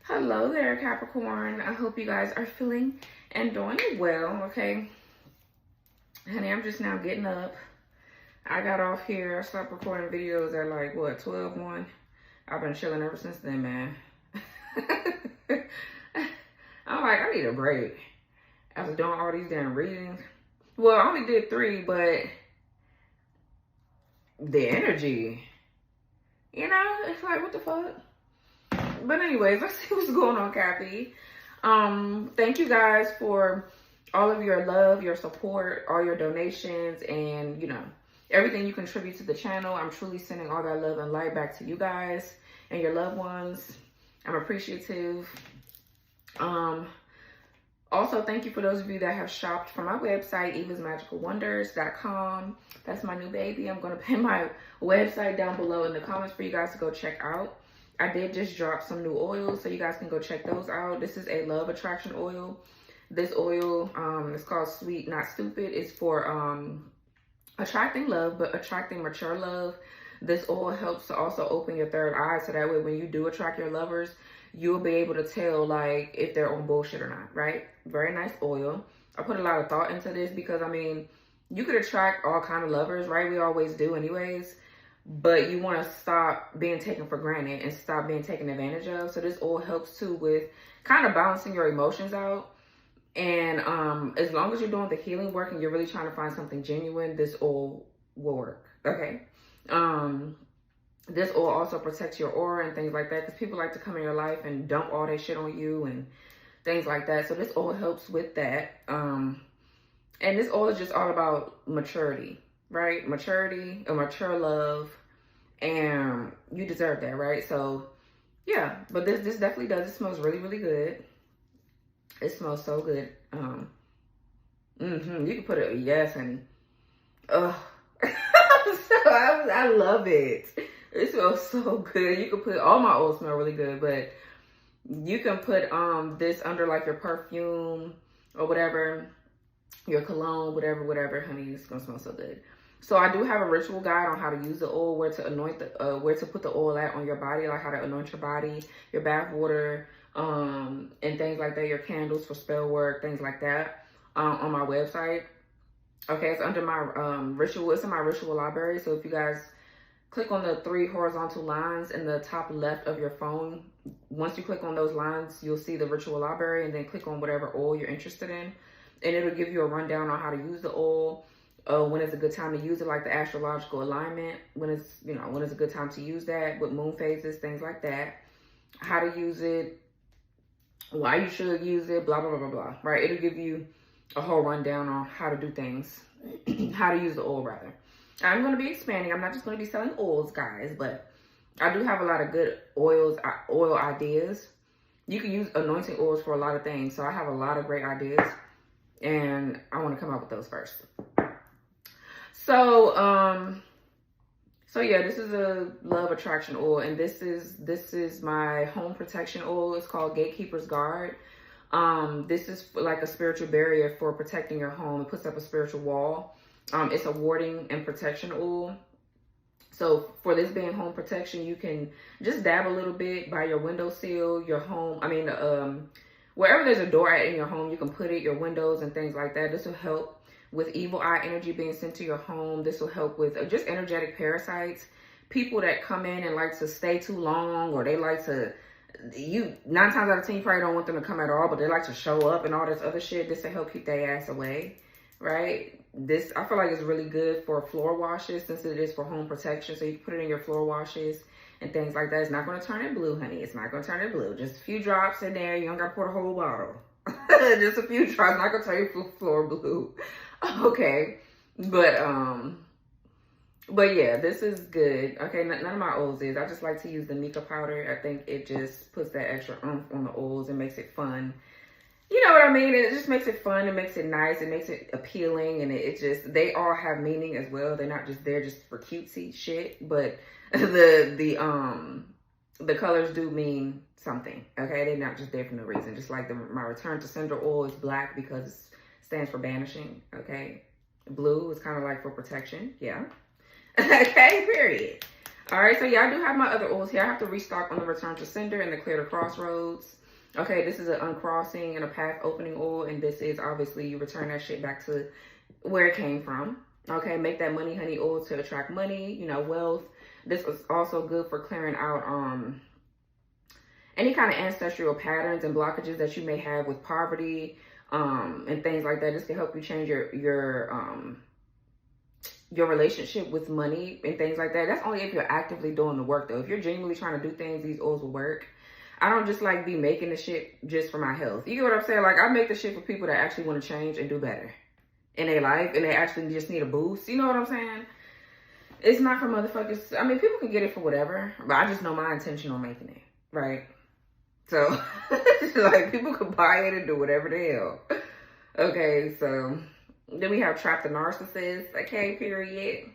Hello there, Capricorn. I hope you guys are feeling and doing well, okay? Honey, I'm just now getting up. I got off here. I stopped recording videos at like, what, 12:01? I've been chilling ever since then, man. I'm like, I need a break. After doing all these damn readings. Well, I only did 3, but the energy, you know, it's like, what the fuck? But anyways, let's see what's going on, Cappy. Thank you guys for all of your love, your support, all your donations, and, you know, everything you contribute to the channel. I'm truly sending all that love and light back to you guys and your loved ones. I'm appreciative. Also, thank you for those of you that have shopped from my website, evasmagicalwonders.com. That's my new baby. I'm going to pin my website down below in the comments for you guys to go check out. I did just drop some new oils, so you guys can go check those out. This is a love attraction oil. This oil is called Sweet Not Stupid. It's for attracting love, but attracting mature love. This oil helps to also open your third eye, so that way when you do attract your lovers, you'll be able to tell like if they're on bullshit or not, right? Very nice oil. I put a lot of thought into this because, I mean, you could attract all kind of lovers, right? We always do anyways. But you want to stop being taken for granted and stop being taken advantage of. So this oil helps too with kind of balancing your emotions out. And as long as you're doing the healing work and you're really trying to find something genuine, this oil will work, okay? This oil also protects your aura and things like that, because people like to come in your life and dump all their shit on you and things like that. So this oil helps with that. And this oil is just all about maturity. Right? Maturity, a mature love, and you deserve that, right? So, yeah, but this definitely does. It smells really, really good. It smells so good. You can put it, yes, honey. I love it. It smells so good. You can put, all my oils smell really good, but you can put this under like your perfume or whatever, your cologne, whatever, honey, it's gonna smell so good. So I do have a ritual guide on how to use the oil, where to anoint the, where to put the oil at on your body, like how to anoint your body, your bath water, and things like that, your candles for spell work, things like that, on my website. Okay, it's under my ritual, it's in my ritual library. So if you guys click on the 3 horizontal lines in the top left of your phone, once you click on those lines, you'll see the ritual library, and then click on whatever oil you're interested in, and it'll give you a rundown on how to use the oil. When is a good time to use it, like the astrological alignment, when it's, you know, when is a good time to use that with moon phases, things like that, how to use it, why you should use it, blah, blah, blah, blah, blah, right? It'll give you a whole rundown on how to do things, how to use the oil, rather. I'm going to be expanding. I'm not just going to be selling oils, guys, but I do have a lot of good oil ideas. You can use anointing oils for a lot of things, so I have a lot of great ideas, and I want to come up with those first. So, so yeah, this is a love attraction oil, and this is my home protection oil. It's called Gatekeeper's Guard. This is like a spiritual barrier for protecting your home. It puts up a spiritual wall. It's a warding and protection oil. So for this being home protection, you can just dab a little bit by your windowsill, your home. I mean, wherever there's a door at in your home, you can put it, your windows and things like that. This will help with evil eye energy being sent to your home. This will help with just energetic parasites, people that come in and like to stay too long, or they like to, 9 times out of 10, you probably don't want them to come at all, but they like to show up and all this other shit. This will help keep their ass away, right? This, I feel like, is really good for floor washes, since it is for home protection. So you can put it in your floor washes and things like that. It's not going to turn it blue, honey. It's not going to turn it blue. Just a few drops in there. You don't got to pour the whole bottle. Just a few drops. Not going to turn your floor blue. Okay, but yeah, this is good. Okay, none of my oils is. I just like to use the mica powder. I think it just puts that extra oomph on the oils and makes it fun. You know what I mean? It just makes it fun. It makes it nice. It makes it appealing, and it just, they all have meaning as well. They're not just there just for cutesy shit, but the colors do mean something. Okay, they're not just there for no reason. Just like my Return to Sender oil is black because it stands for banishing. Okay, blue is kind of like for protection. Yeah. Okay, period. All right, so yeah, I do have my other oils here. I have to restock on the return to sender and the clear to crossroads. Okay, this is an uncrossing and a path opening oil, and this is obviously you return that shit back to where it came from. Okay, make that money honey oil to attract money, you know, wealth. This was also good for clearing out any kind of ancestral patterns and blockages that you may have with poverty and things like that. This can help you change your relationship with money and things like that. That's only if you're actively doing the work though. If you're genuinely trying to do things, these oils will work. I don't just like be making the shit just for my health. You get what I'm saying? Like I make the shit for people that actually want to change and do better in their life and they actually just need a boost. You know what I'm saying? It's not for motherfuckers. I mean, people can get it for whatever, but I just know my intention on making it, right? So, like, people can buy it and do whatever the hell. Okay, so then we have Trap the Narcissist, okay, period.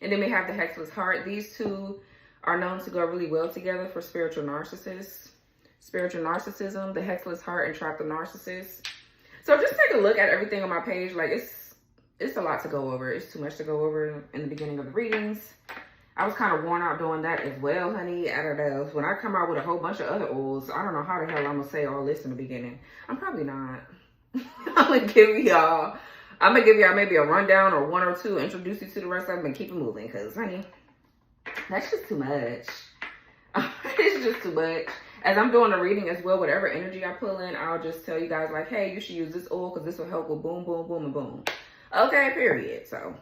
And then we have the Hexless Heart. These two are known to go really well together for spiritual narcissists. Spiritual narcissism, the Hexless Heart, and Trap the Narcissist. So just take a look at everything on my page. Like, it's a lot to go over. It's too much to go over in the beginning of the readings. I was kind of worn out doing that as well, honey. I don't know. When I come out with a whole bunch of other oils, I don't know how the hell I'm going to say all this in the beginning. I'm probably not. I'm going to give y'all maybe a rundown or one or two, introduce you to the rest of them and keep it moving. Because, honey, that's just too much. It's just too much. As I'm doing the reading as well, whatever energy I pull in, I'll just tell you guys like, hey, you should use this oil because this will help with boom, boom, boom, and boom. Okay, period. So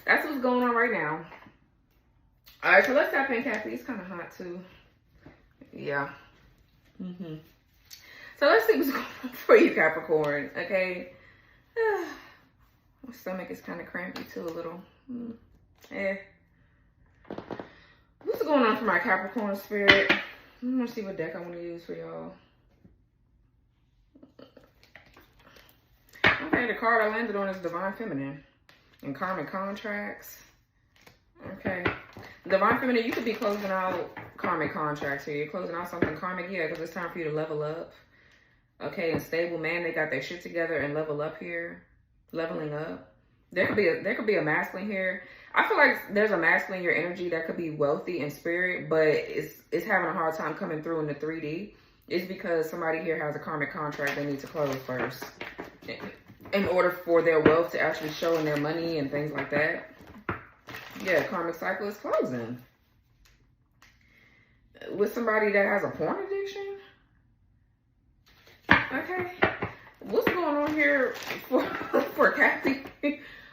that's what's going on right now. All right, so let's tap in, Cappy. It's kind of hot too. Yeah. So let's see what's going on for you, Capricorn. Okay. My stomach is kind of crampy too, a little. What's going on for my Capricorn spirit? I'm gonna see what deck I want to use for y'all. Okay, the card I landed on is Divine Feminine and Karmic Contracts. Okay. Divine Feminine, you could be closing out karmic contracts here. You're closing out something karmic, yeah, because it's time for you to level up. Okay, and stable man, they got their shit together and level up here. Leveling up. There could be a masculine here. I feel like there's a masculine in your energy that could be wealthy in spirit, but it's having a hard time coming through in the 3D. It's because somebody here has a karmic contract they need to close first in order for their wealth to actually show in their money and things like that. Yeah, karmic cycle is closing. With somebody that has a porn addiction? Okay. What's going on here for Cappy?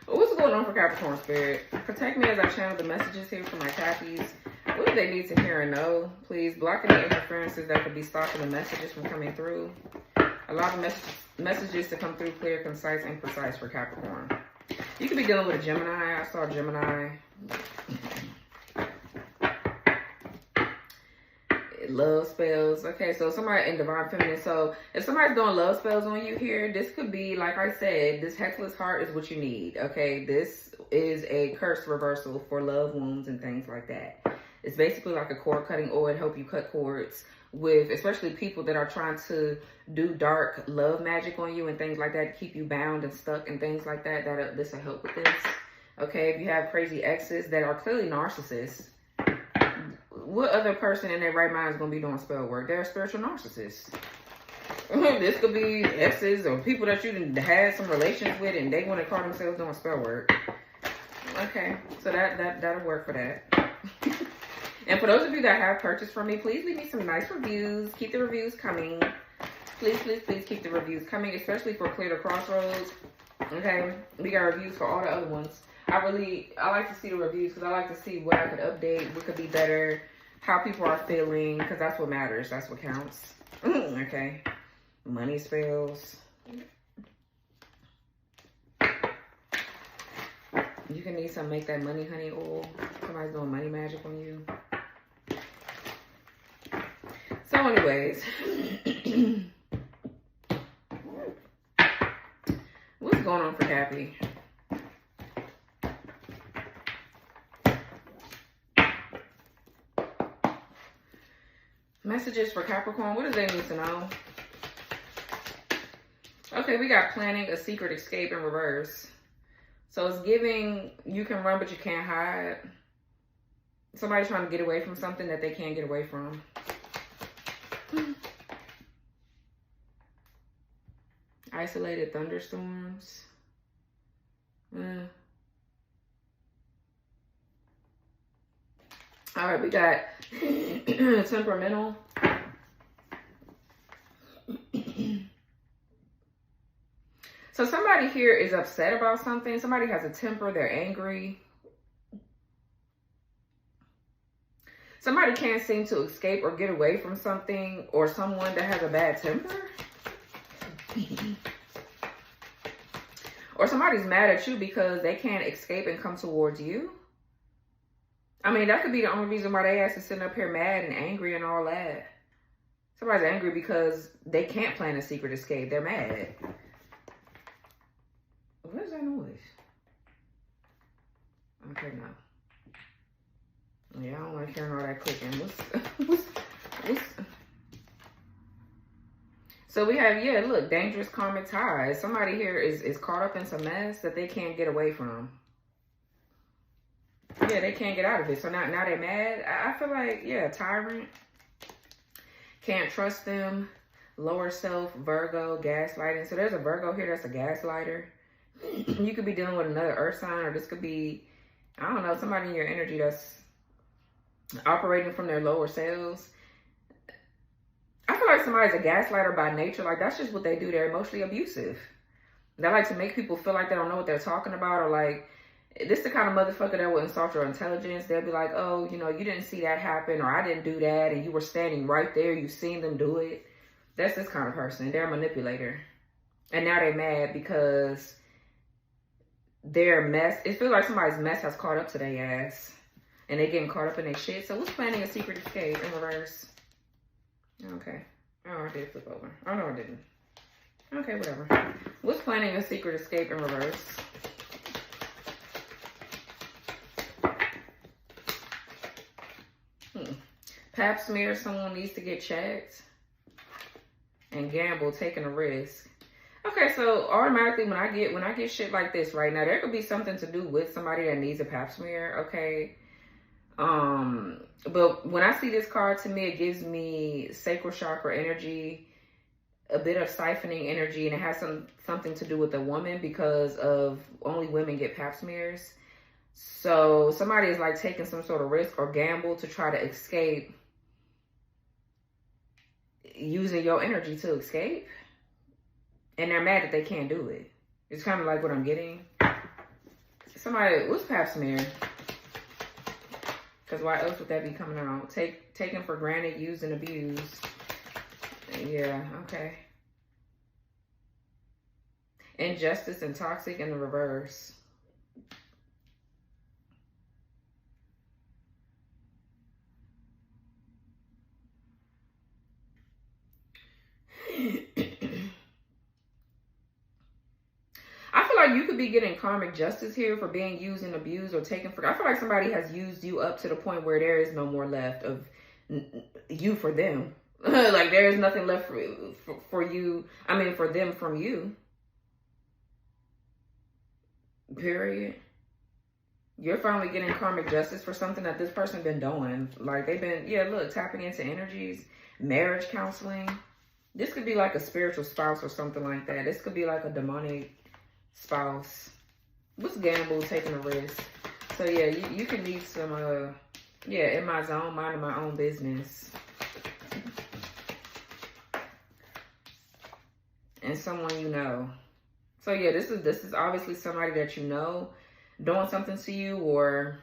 What's going on for Capricorn spirit? Protect me as I channel the messages here for my Cappies. What do they need to hear and know? Please block any interferences that could be stopping the messages from coming through. Allow the messages to come through clear, concise, and precise for Capricorn. You could be dealing with a Gemini. I saw Gemini. Love spells. Okay, so somebody in Divine Feminine. So if somebody's doing love spells on you here, this could be, like I said, this Hexless Heart is what you need. Okay, this is a curse reversal for love wounds and things like that. It's basically like a cord cutting oil to help you cut cords with, especially people that are trying to do dark love magic on you and things like that to keep you bound and stuck and things like that. This will help with this. Okay, if you have crazy exes that are clearly narcissists, what other person in their right mind is going to be doing spell work? They're a spiritual narcissist. This could be exes or people that you had some relations with and they want to call themselves doing spell work. Okay, so that'll work for that. And for those of you that have purchased from me, please leave me some nice reviews. Keep the reviews coming. Please, please, please keep the reviews coming, especially for Clear the Crossroads. Okay, we got reviews for all the other ones. I like to see the reviews because I like to see what I could update, what could be better, how people are feeling, because that's what matters. That's what counts. Okay. Money spells. You can need some make that money honey oil. Somebody's doing money magic on you. So anyways. What's going on for Cappy? Messages for Capricorn. What do they need to know? Okay, we got planning a secret escape in reverse. So it's giving you can run, but you can't hide. Somebody's trying to get away from something that they can't get away from. Isolated thunderstorms. All right, we got temperamental. So somebody here is upset about something. Somebody has a temper. They're angry. Somebody can't seem to escape or get away from something or someone that has a bad temper. Or somebody's mad at you because they can't escape and come towards you. I mean, that could be the only reason why they ass is sitting up here mad and angry and all that. Somebody's angry because they can't plan a secret escape. They're mad. What is that noise? Okay, no. Yeah, I don't like hearing all that clicking. What's... So we have, yeah, look, dangerous karmic ties. Somebody here is caught up in some mess that they can't get away from. Yeah, they can't get out of it. So now they're mad. I feel like, yeah, tyrant. Can't trust them. Lower self, Virgo, gaslighting. So there's a Virgo here that's a gaslighter. You could be dealing with another earth sign, or this could be, I don't know, somebody in your energy that's operating from their lower selves. I feel like somebody's a gaslighter by nature. Like, that's just what they do. They're emotionally abusive. They like to make people feel like they don't know what they're talking about, or like, this is the kind of motherfucker that will insult your intelligence. They'll be like, oh, you know, you didn't see that happen, or I didn't do that, and you were standing right there. You seen them do it. That's this kind of person. They're a manipulator. And now they're mad because their mess, it feels like somebody's mess has caught up to their ass. And they getting caught up in their shit. So who's planning a secret escape in reverse? Okay. Oh, I did flip over. Oh, no, I didn't. Okay, whatever. What's planning a secret escape in reverse? Pap smear, someone needs to get checked. And gamble, taking a risk. Okay, so automatically when I get shit like this right now, there could be something to do with somebody that needs a pap smear, okay? But when I see this card, to me, it gives me sacral chakra energy, a bit of siphoning energy, and it has something to do with a woman because of only women get pap smears. So somebody is like taking some sort of risk or gamble to try to escape, using your energy to escape. And they're mad that they can't do it. It's kind of like what I'm getting. Somebody, what's pap smear? Because why else would that be coming out? Taken for granted, used and abused. Yeah, okay. Injustice and toxic in the reverse. I feel like you could be getting karmic justice here for being used and abused or taken for. I feel like somebody has used you up to the point where there is no more left of you for them. Like there is nothing left for you. I mean, for them from you. Period. You're finally getting karmic justice for something that this person been doing. Like they've been, yeah, look, tapping into energies, marriage counseling. This could be like a spiritual spouse or something like that. This could be like a demonic spouse. What's gamble, taking a risk? So yeah, you can need some yeah, in my zone, minding my own business. And someone you know. So yeah, this is obviously somebody that you know doing something to you, or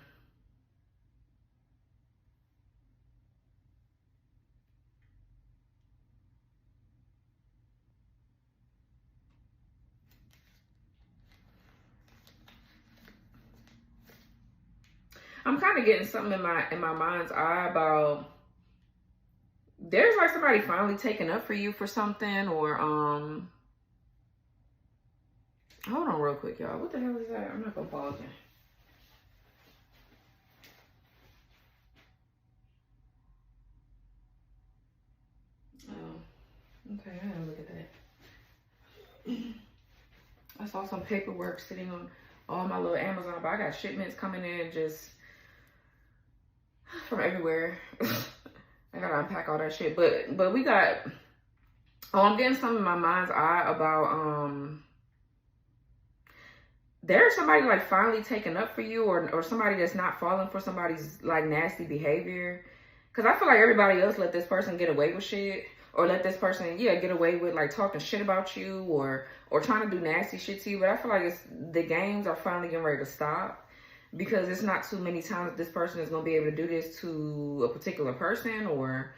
I'm kind of getting something in my mind's eye about there's like somebody finally taking up for you for something, or hold on real quick, y'all. What the hell is that? I'm not gonna pause it. Oh, okay, I gotta look at that. I saw some paperwork sitting on all my little Amazon, but I got shipments coming in just from everywhere. I gotta unpack all that shit. But we got, oh, I'm getting some in my mind's eye about, there's somebody like finally taking up for you, or somebody that's not falling for somebody's like nasty behavior. Cause I feel like everybody else let this person get away with shit, or let this person, yeah, get away with like talking shit about you, or trying to do nasty shit to you. But I feel like the games are finally getting ready to stop, because it's not too many times this person is gonna be able to do this to a particular person, or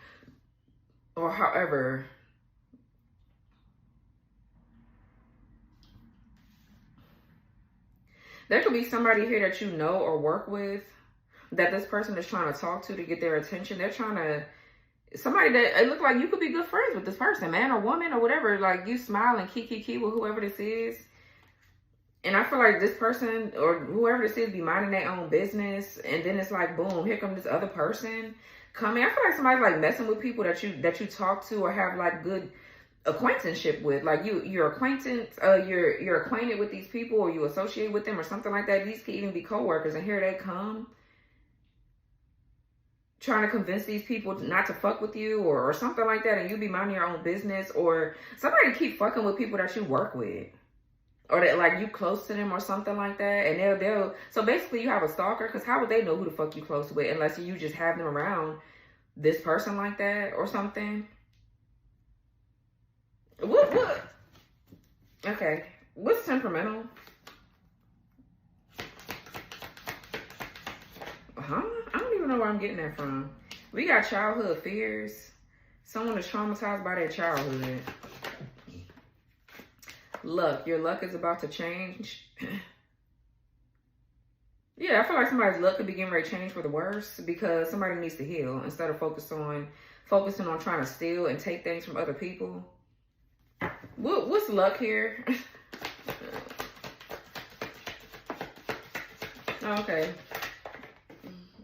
however. There could be somebody here that you know or work with that this person is trying to talk to get their attention. They're trying to, somebody that it look like you could be good friends with this person, man or woman or whatever. Like you smile and kiki with whoever this is. And I feel like this person or whoever this is be minding their own business. And then it's like, boom, here comes this other person coming. I feel like somebody's like messing with people that you talk to or have like good acquaintanceship with. Like you're acquainted with these people, or you associate with them or something like that. These could even be co-workers, and here they come trying to convince these people not to fuck with you, or something like that, and you be minding your own business. Or somebody keep fucking with people that you work with, or that like you close to them or something like that. And they'll so basically you have a stalker, because how would they know who the fuck you close with unless you just have them around this person like that or something? What? Okay. What's temperamental? Huh? I don't even know where I'm getting that from. We got childhood fears. Someone is traumatized by their childhood. Luck. Your luck is about to change. Yeah, I feel like somebody's luck could be getting ready to change for the worse, because somebody needs to heal instead of focusing on trying to steal and take things from other people. What's luck here? Okay.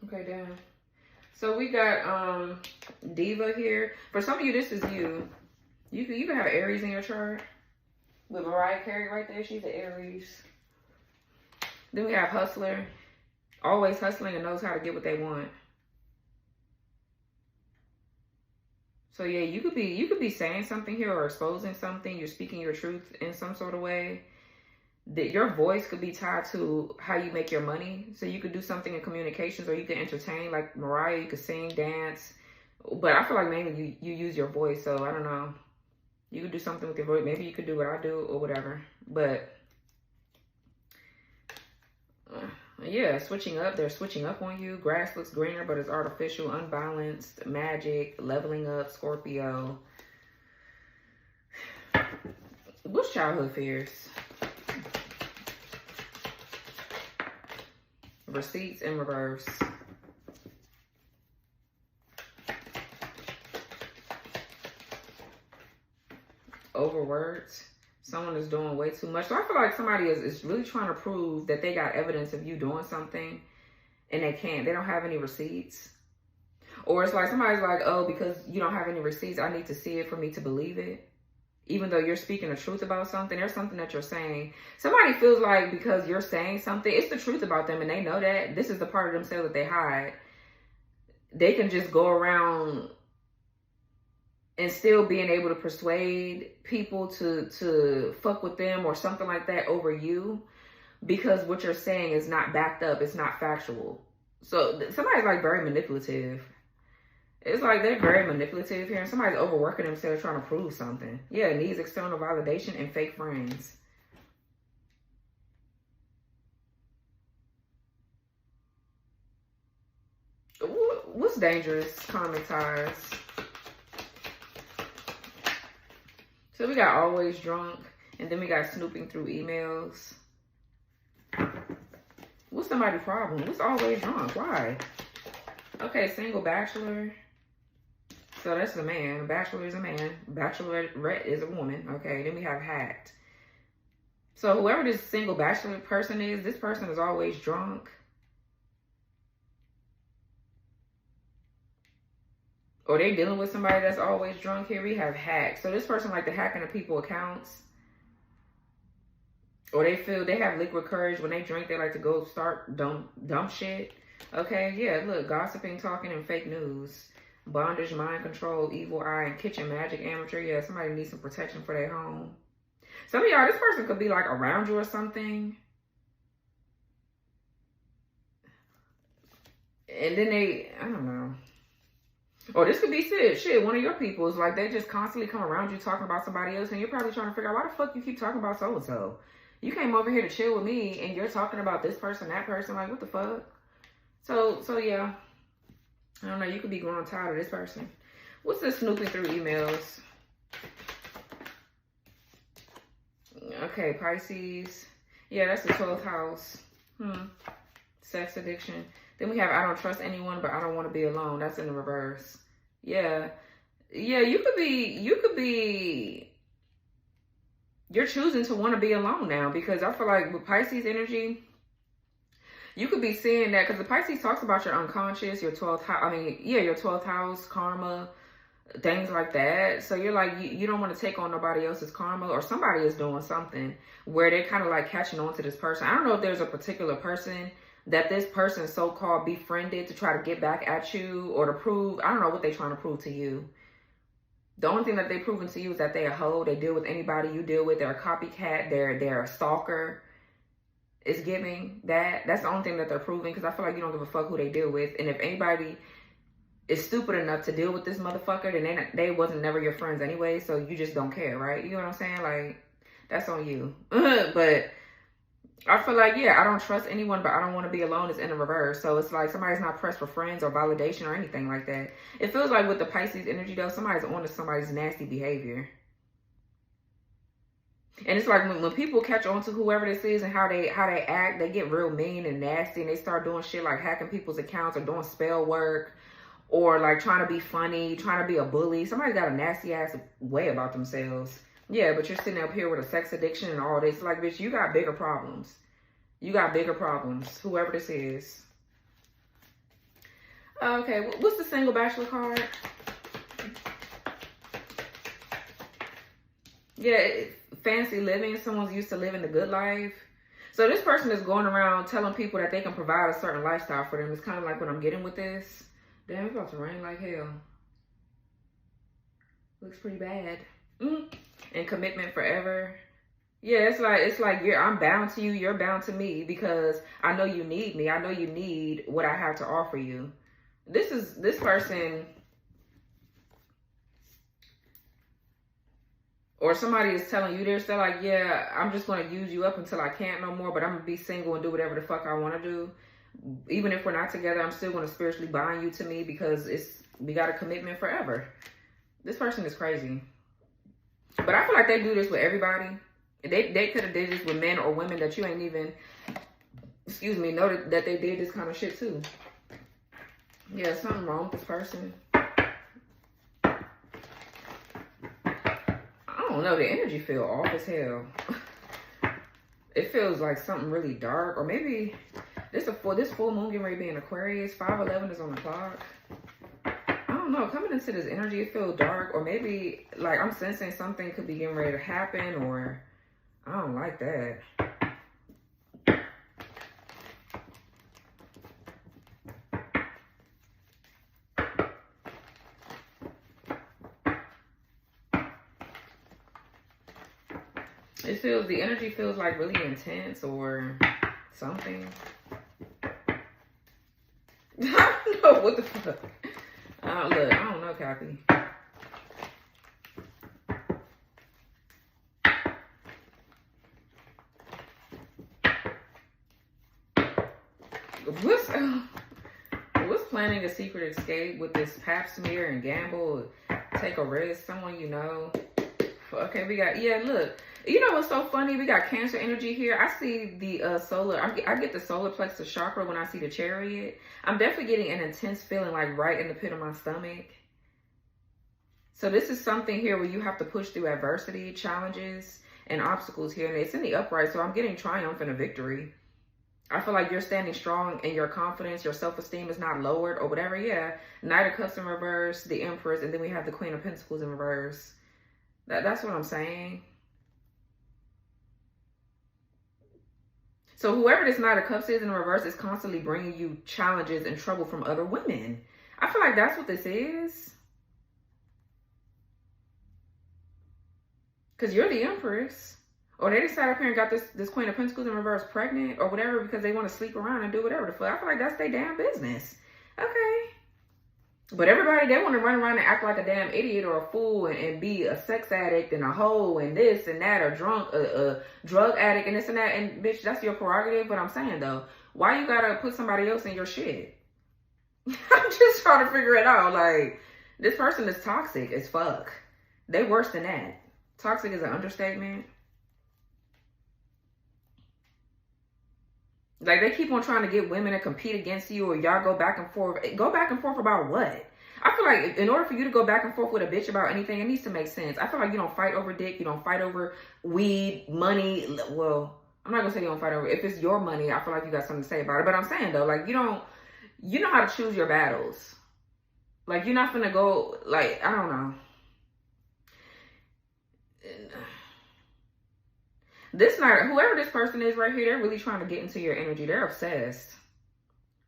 Okay, damn. So we got Diva here. For some of you, this is you. You can have Aries in your chart. With Mariah Carey right there, she's an Aries. Then we have Hustler. Always hustling and knows how to get what they want. So yeah, you could be saying something here or exposing something. You're speaking your truth in some sort of way. That your voice could be tied to how you make your money. So you could do something in communications, or you could entertain like Mariah. You could sing, dance. But I feel like mainly you use your voice. So I don't know. You could do something with your voice. Maybe you could do what I do or whatever. But yeah, switching up. They're switching up on you. Grass looks greener, but it's artificial, unbalanced, magic, leveling up, Scorpio. What's childhood fears? Receipts in reverse. Overworked. Someone is doing way too much. So I feel like somebody is really trying to prove that they got evidence of you doing something, and they can't. They don't have any receipts. Or it's like somebody's like, oh, because you don't have any receipts, I need to see it for me to believe it. Even though you're speaking the truth about something, there's something that you're saying. Somebody feels like because you're saying something, it's the truth about them, and they know that. This is the part of themselves that they hide. They can just go around and still being able to persuade people to fuck with them or something like that over you, because what you're saying is not backed up. It's not factual. So somebody's like very manipulative. It's like they're very manipulative here, and somebody's overworking themselves trying to prove something. Yeah, it needs external validation and fake friends. What's dangerous? Karmic ties. So we got always drunk, and then we got snooping through emails. What's somebody's problem? What's always drunk? Why? Okay, single bachelor. So that's a man. Bachelor is a man. Bachelorette is a woman. Okay, then we have hacked. So whoever this single bachelor person is, this person is always drunk. Or they dealing with somebody that's always drunk. Here we have hacked. So this person like to hack into people's accounts. Or they feel they have liquid courage. When they drink, they like to go start dumb shit. Okay, yeah, look, gossiping, talking, and fake news. Bondage, mind control, evil eye, and kitchen magic amateur. Yeah, somebody needs some protection for their home. Some of y'all, this person could be like around you or something. And then I don't know. Or this could be shit, one of your people is like, they just constantly come around you talking about somebody else, and you're probably trying to figure out why the fuck you keep talking about so-and-so. You came over here to chill with me, and you're talking about this person, that person, like, what the fuck? So yeah. I don't know, you could be growing tired of this person. What's this snooping through emails? Okay, Pisces. Yeah, that's the 12th house. Sex addiction. Then we have I don't trust anyone, but I don't want to be alone. That's in the reverse. Yeah. Yeah, you could be, you're choosing to want to be alone now, because I feel like with Pisces energy, you could be seeing that, because the Pisces talks about your unconscious, your 12th house, I mean, yeah, your 12th house, karma, things like that. So you're like, you don't want to take on nobody else's karma, or somebody is doing something where they're kind of like catching on to this person. I don't know if there's a particular person that this person so-called befriended to try to get back at you, or to prove, I don't know what they're trying to prove to you. The only thing that they're proving to you is that they're a hoe. They deal with anybody you deal with. They're a copycat. They're a stalker. It's giving that. That's the only thing that they're proving, because I feel like you don't give a fuck who they deal with. And if anybody is stupid enough to deal with this motherfucker, then they wasn't never your friends anyway, so you just don't care, right? You know what I'm saying? Like, that's on you. But I feel like, yeah, I don't trust anyone, but I don't want to be alone is in the reverse. So it's like somebody's not pressed for friends or validation or anything like that. It feels like with the Pisces energy, though, somebody's on to somebody's nasty behavior. And it's like when people catch on to whoever this is and how they act, they get real mean and nasty, and they start doing shit like hacking people's accounts or doing spell work, or like trying to be funny, trying to be a bully. Somebody's got a nasty ass way about themselves. Yeah, but you're sitting up here with a sex addiction and all this. Like, bitch, you got bigger problems. You got bigger problems, whoever this is. Okay, what's the single bachelor card? Yeah, fancy living. Someone's used to living the good life. So this person is going around telling people that they can provide a certain lifestyle for them. It's kind of like what I'm getting with this. Damn, it's about to rain like hell. Looks pretty bad. And commitment forever. Yeah, it's like I'm bound to you, you're bound to me, because I know you need me. I know you need what I have to offer you. This person, or somebody is telling you this, they're like, yeah, I'm just going to use you up until I can't no more, but I'm going to be single and do whatever the fuck I want to do. Even if we're not together, I'm still going to spiritually bind you to me, because we got a commitment forever. This person is crazy. But I feel like they do this with everybody. They could have did this with men or women that you ain't even, know that they did this kind of shit too. Yeah, something wrong with this person. I don't know, the energy feel off as hell. It feels like something really dark, or maybe this full moon getting ready to be in Aquarius. 5/11 is on the clock. I don't know, coming into this energy, it feels dark, or maybe like I'm sensing something could be getting ready to happen, or I don't like that. The energy feels like really intense or something. I don't know what the fuck. Look, I don't know, Cappy. What's planning a secret escape with this pap smear and gamble, take a risk, someone you know? Okay, we got, yeah, look. You know what's so funny? We got Cancer energy here. I see the solar, I get the solar plexus chakra when I see the Chariot. I'm definitely getting an intense feeling like right in the pit of my stomach. So this is something here where you have to push through adversity, challenges, and obstacles here. And it's in the upright, so I'm getting triumph and a victory. I feel like you're standing strong in your confidence. Your self-esteem is not lowered or whatever. Yeah. Knight of Cups in reverse, the Empress, and then we have the Queen of Pentacles in reverse. That's what I'm saying. So whoever this Knight of Cups is in reverse is constantly bringing you challenges and trouble from other women. I feel like that's what this is. Because you're the Empress. Or they just sat up here and got this Queen of Pentacles in reverse pregnant or whatever because they want to sleep around and do whatever the fuck. I feel like that's their damn business. Okay. But everybody, they want to run around and act like a damn idiot or a fool and be a sex addict and a hoe and this and that, or drunk, a drug addict and this and that. And bitch, that's your prerogative. But I'm saying though, why you gotta put somebody else in your shit? I'm just trying to figure it out. Like, this person is toxic as fuck. They worse than that. Toxic is an understatement. Like, they keep on trying to get women to compete against you, or y'all go back and forth. Go back and forth about what? I feel like in order for you to go back and forth with a bitch about anything, it needs to make sense. I feel like you don't fight over dick. You don't fight over weed, money. Well, I'm not going to say you don't fight over. If it's your money, I feel like you got something to say about it. But I'm saying, though, like, you know how to choose your battles. Like, you're not going to go, like, I don't know. This night, whoever this person is right here, they're really trying to get into your energy. They're obsessed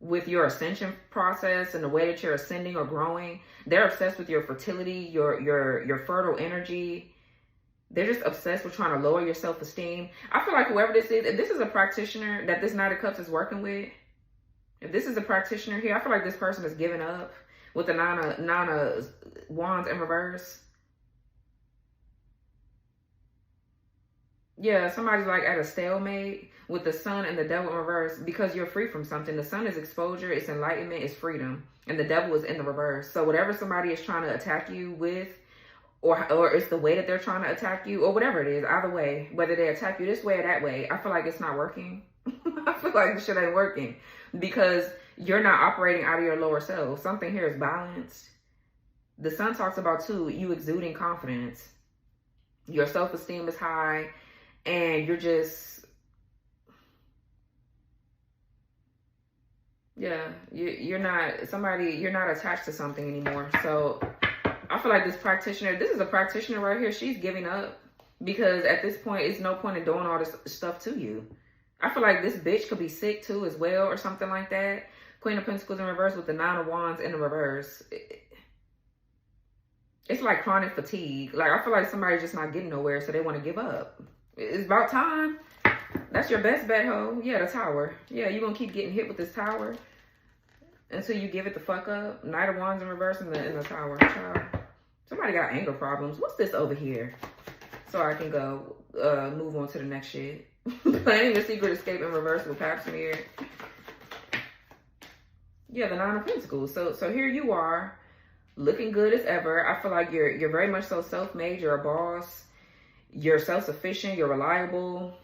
with your ascension process and the way that you're ascending or growing. They're obsessed with your fertility, your fertile energy. They're just obsessed with trying to lower your self-esteem. I feel like whoever this is, if this is a practitioner that this Knight of Cups is working with, if this is a practitioner here, I feel like this person is giving up with the nine of Wands in reverse. Yeah, somebody's like at a stalemate with the Sun and the Devil in reverse because you're free from something. The Sun is exposure, it's enlightenment, it's freedom. And the Devil is in the reverse. So whatever somebody is trying to attack you with, or it's the way that they're trying to attack you, or whatever it is, either way, whether they attack you this way or that way, I feel like it's not working. I feel like the shit ain't working because you're not operating out of your lower self. Something here is balanced. The Sun talks about, too, you exuding confidence. Your self-esteem is high. And you're just, yeah, you're not attached to something anymore. So I feel like this is a practitioner right here. She's giving up because at this point, it's no point in doing all this stuff to you. I feel like this bitch could be sick too as well or something like that. Queen of Pentacles in reverse with the Nine of Wands in the reverse. It's like chronic fatigue. Like, I feel like somebody's just not getting nowhere, so they want to give up. It's about time. That's your best bet, ho. Yeah, the Tower. Yeah, you're going to keep getting hit with this Tower until you give it the fuck up. Knight of Wands in reverse in the Tower. Child. Somebody got anger problems. What's this over here? So I can go move on to the next shit. Planning your secret escape in reverse with Paps here. Yeah, the Nine of Pentacles. So here you are, looking good as ever. I feel like you're very much so self-made. You're a boss. You're self-sufficient. You're reliable.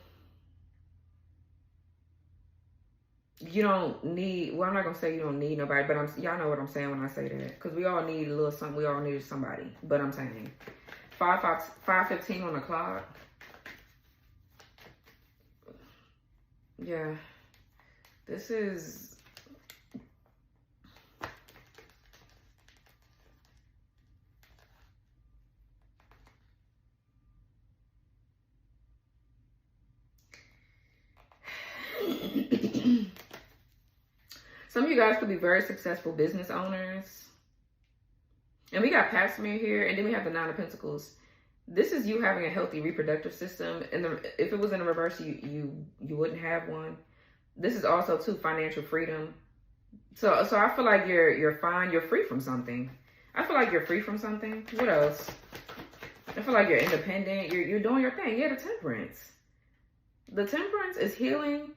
You don't need, well, I'm not going to say you don't need nobody, but y'all know what I'm saying when I say that. Because we all need a little something. We all need somebody. But I'm saying 5:15 on the clock. Yeah. This is... Some of you guys could be very successful business owners. And we got Paxmere here, and then we have the Nine of Pentacles. This is you having a healthy reproductive system. And if it was in the reverse, you wouldn't have one. This is also, too, financial freedom. So I feel like you're fine. You're free from something. I feel like you're free from something. What else? I feel like you're independent. You're doing your thing. Yeah, the Temperance. The Temperance is healing.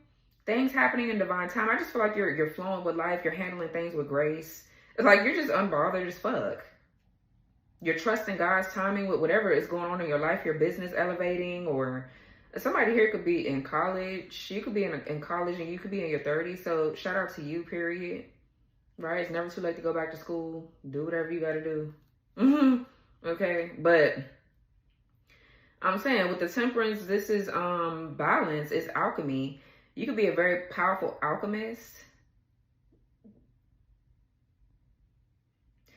Things happening in divine time. I just feel like you're flowing with life. You're handling things with grace. It's like you're just unbothered as fuck. You're trusting God's timing with whatever is going on in your life. Your business elevating, or somebody here could be in college. You could be in college and you could be in your 30s. So shout out to you, period. Right? It's never too late to go back to school. Do whatever you got to do. Okay. But I'm saying with the Temperance, this is balance. It's alchemy. You could be a very powerful alchemist.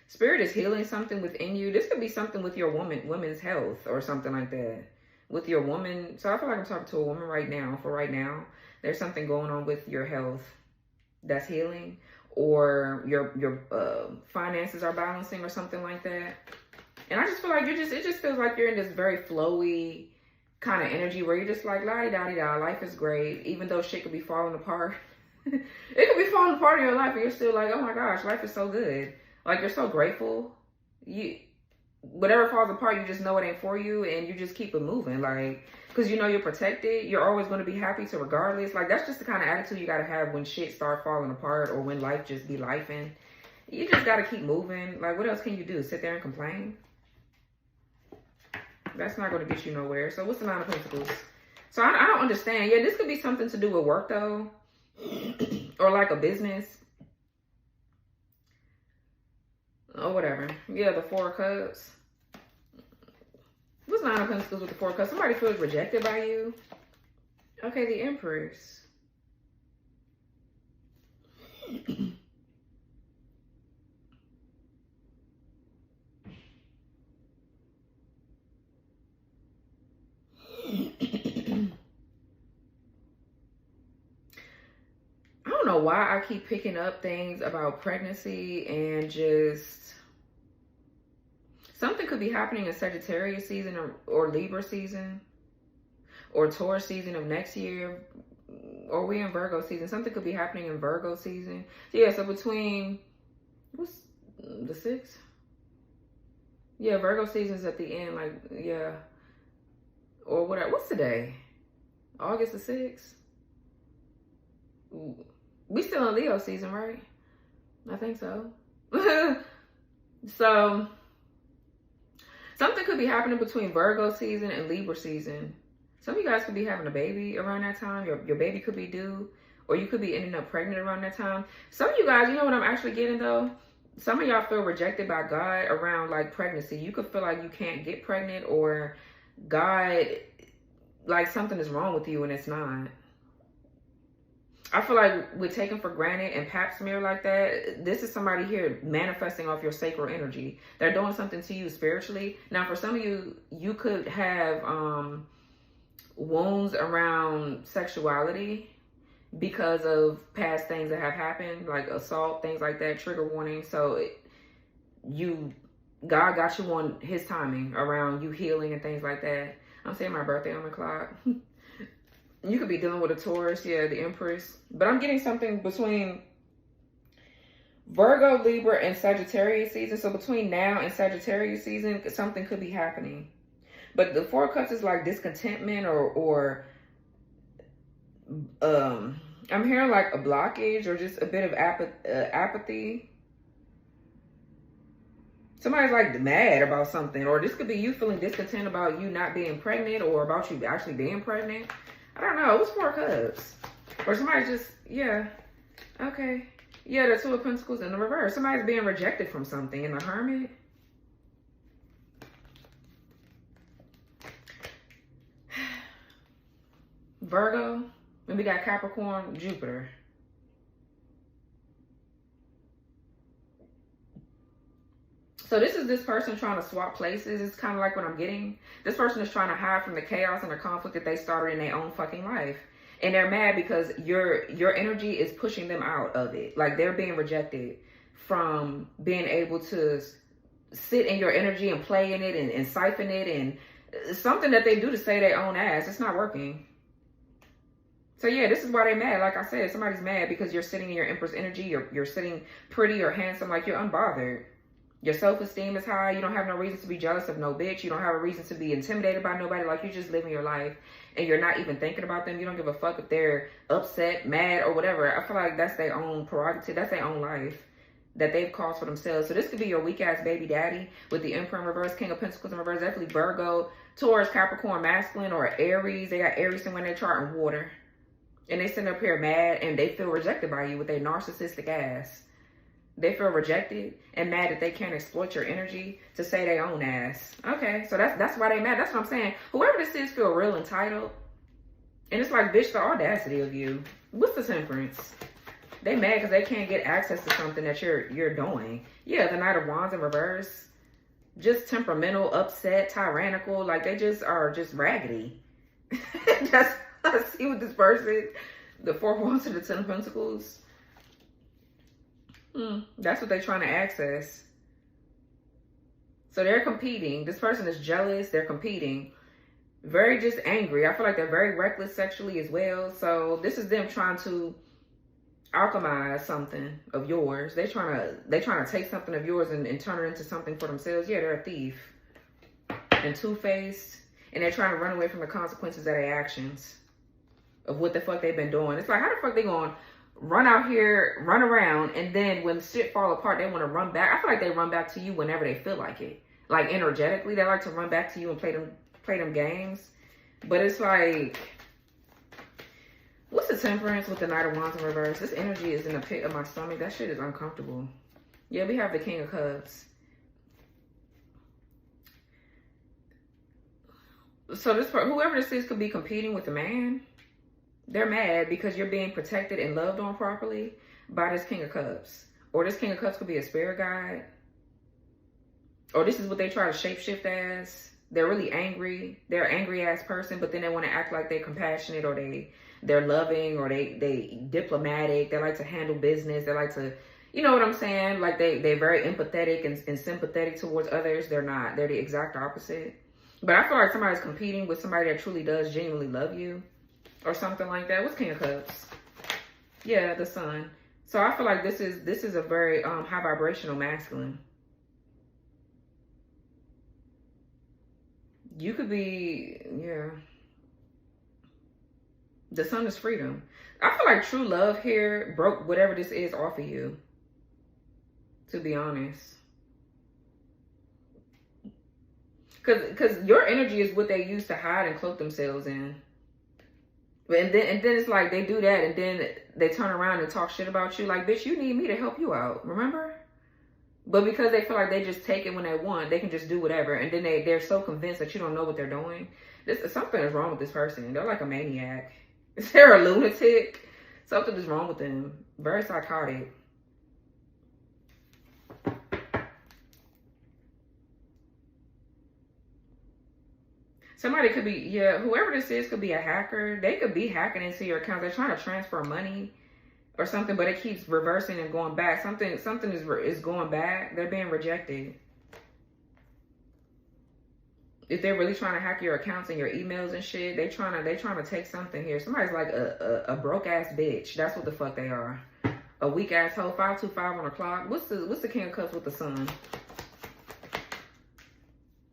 Spirit is healing something within you. This could be something with your women's health or something like that. with your woman. So I feel like I'm talking to a woman right now. For right now, there's something going on with your health that's healing, or your finances are balancing or something like that. And I just feel like it just feels like you're in this very flowy kind of energy where you're just like, la-di-da-di-da, life is great, even though shit could be falling apart. It could be falling apart in your life, and you're still like, oh my gosh, life is so good. Like, you're so grateful. Whatever falls apart, you just know it ain't for you, and you just keep it moving. Like, because you know you're protected, you're always going to be happy to regardless. Like, that's just the kind of attitude you got to have when shit start falling apart, or when life just be lifing. You just got to keep moving. Like, what else can you do? Sit there and complain? That's not going to get you nowhere. So what's the Nine of Pentacles? So I don't understand. Yeah, this could be something to do with work, though. Or like a business. Or whatever. Yeah, the Four of Cups. What's Nine of Pentacles with the Four of Cups? Somebody feels rejected by you. Okay, the Empress. I don't know why I keep picking up things about pregnancy, and just something could be happening in Sagittarius season, or Libra season, or Taurus season of next year, or we in Virgo season. Something could be happening in Virgo season. Yeah, so between, what's the 6th? Yeah, Virgo season's at the end, like, yeah. Or whatever. What's today? August the 6th? We still in Leo season, right? I think so. So something could be happening between Virgo season and Libra season. Some of you guys could be having a baby around that time. Your baby could be due, or you could be ending up pregnant around that time. Some of you guys, you know what I'm actually getting though? Some of y'all feel rejected by God around like pregnancy. You could feel like you can't get pregnant, or God, like something is wrong with you and it's not. I feel like with taking for granted and pap smear like that, this is somebody here manifesting off your sacral energy. They're doing something to you spiritually. Now, for some of you, you could have wounds around sexuality because of past things that have happened, like assault, things like that, trigger warning. So God got you on his timing around you healing and things like that. I'm saying my birthday on the clock. You could be dealing with a Taurus, yeah, the Empress. But I'm getting something between Virgo, Libra, and Sagittarius season. So between now and Sagittarius season, something could be happening. But the Four of Cups is like discontentment, or I'm hearing like a blockage, or just a bit of apathy. Somebody's like mad about something, or this could be you feeling discontent about you not being pregnant, or about you actually being pregnant. I don't know. What's Four of Cups? Or somebody just, yeah. Okay. Yeah, the Two of Pentacles in the reverse. Somebody's being rejected from something in the Hermit. Virgo. And we got Capricorn, Jupiter. So this is this person trying to swap places. It's kind of like what I'm getting. This person is trying to hide from the chaos and the conflict that they started in their own fucking life. And they're mad because your energy is pushing them out of it. Like, they're being rejected from being able to sit in your energy and play in it and siphon it. And something that they do to say their own ass. It's not working. So yeah, this is why they're mad. Like I said, somebody's mad because you're sitting in your Empress energy. You're sitting pretty or handsome, like you're unbothered. Your self-esteem is high. You don't have no reason to be jealous of no bitch. You don't have a reason to be intimidated by nobody. Like, you're just living your life and you're not even thinking about them. You don't give a fuck if they're upset, mad, or whatever. I feel like that's their own prerogative. That's their own life that they've caused for themselves. So this could be your weak-ass baby daddy with the Emperor in reverse, King of Pentacles in reverse. Definitely Virgo, Taurus, Capricorn, masculine, or Aries. They got Aries somewhere in their chart and water. And they sit up here mad and they feel rejected by you with their narcissistic ass. They feel rejected and mad that they can't exploit your energy to say their own ass. Okay, so that's why they mad. That's what I'm saying. Whoever this is feel real entitled. And it's like, bitch, the audacity of you. What's the Temperance? They mad because they can't get access to something that you're doing. Yeah, the Knight of Wands in reverse. just temperamental, upset, tyrannical. Like, they just are just raggedy. That's, I see with this person. The 4 of Wands to the 10 of Pentacles. That's what they're trying to access. So they're competing. This person is jealous. They're competing. Very just angry. I feel like they're very reckless sexually as well. So this is them trying to alchemize something of yours. They're trying to take something of yours and turn it into something for themselves. Yeah, they're a thief and two-faced, and they're trying to run away from the consequences of their actions, of what the fuck they've been doing. It's like, how the fuck they gonna run out here, run around, and then when shit fall apart, they want to run back? I feel like they run back to you whenever they feel like it. Like, energetically, they like to run back to you and play them games. But it's like, what's the Temperance with the Knight of Wands in reverse? This energy is in the pit of my stomach. That shit is uncomfortable. Yeah, we have the King of Cups. So this, whoever this is, could be competing with the man. They're mad because you're being protected and loved on properly by this King of Cups. Or this King of Cups could be a spirit guide. Or this is what they try to shapeshift as. They're really angry. They're an angry ass person, but then they want to act like they're compassionate, or they're loving, or they diplomatic. They like to handle business. They like to, you know what I'm saying? Like they're very empathetic and sympathetic towards others. They're not. They're the exact opposite. But I feel like somebody's competing with somebody that truly does genuinely love you, or something like that. What's King of Cups? Yeah, the Sun. So I feel like this is a very high vibrational masculine. You could be, yeah. The Sun is freedom. I feel like true love here broke whatever this is off of you, to be honest. Because your energy is what they use to hide and cloak themselves in. And then it's like they do that, and then they turn around and talk shit about you. Like, bitch, you need me to help you out, remember? But because they feel like they just take it when they want, they can just do whatever. And then they're so convinced that you don't know what they're doing. Something is wrong with this person. They're like a maniac. They're a lunatic. Something is wrong with them. Very psychotic. Somebody could be, yeah, whoever this is could be a hacker. They could be hacking into your account. They're trying to transfer money or something, but it keeps reversing and going back. Something is going back. They're being rejected. If they're really trying to hack your accounts and your emails and shit, they trying to take something here. Somebody's like a broke ass bitch. That's what the fuck they are. A weak ass hoe. 525 on the clock. What's the King of Cups with the Sun?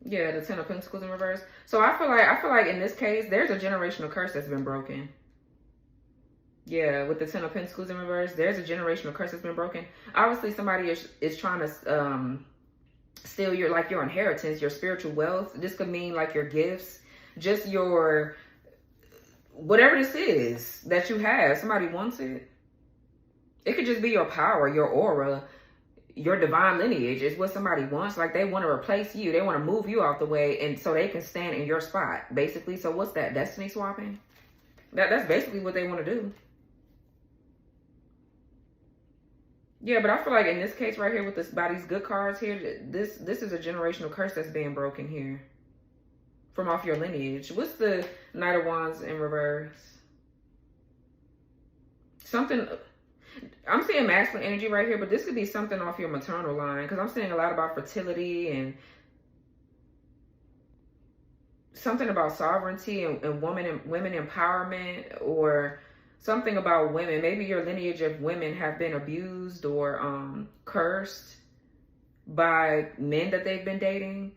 Yeah, the 10 of Pentacles in reverse. So I feel like in this case, there's a generational curse that's been broken. Yeah, with the 10 of Pentacles in reverse, there's a generational curse that's been broken. Obviously, somebody is trying to steal your inheritance, your spiritual wealth. This could mean like your gifts, just your whatever this is that you have. Somebody wants it. It could just be your power, your aura, your divine lineage is what somebody wants. Like, they want to replace you. They want to move you out the way, and so they can stand in your spot, basically. So what's that? Destiny swapping? That's basically what they want to do. Yeah, but I feel like in this case right here with this, by these good cards here, this is a generational curse that's being broken here from off your lineage. What's the Knight of Wands in reverse? Something, I'm seeing masculine energy right here, but this could be something off your maternal line, because I'm seeing a lot about fertility and something about sovereignty and women empowerment, or something about women. Maybe your lineage of women have been abused or cursed by men that they've been dating.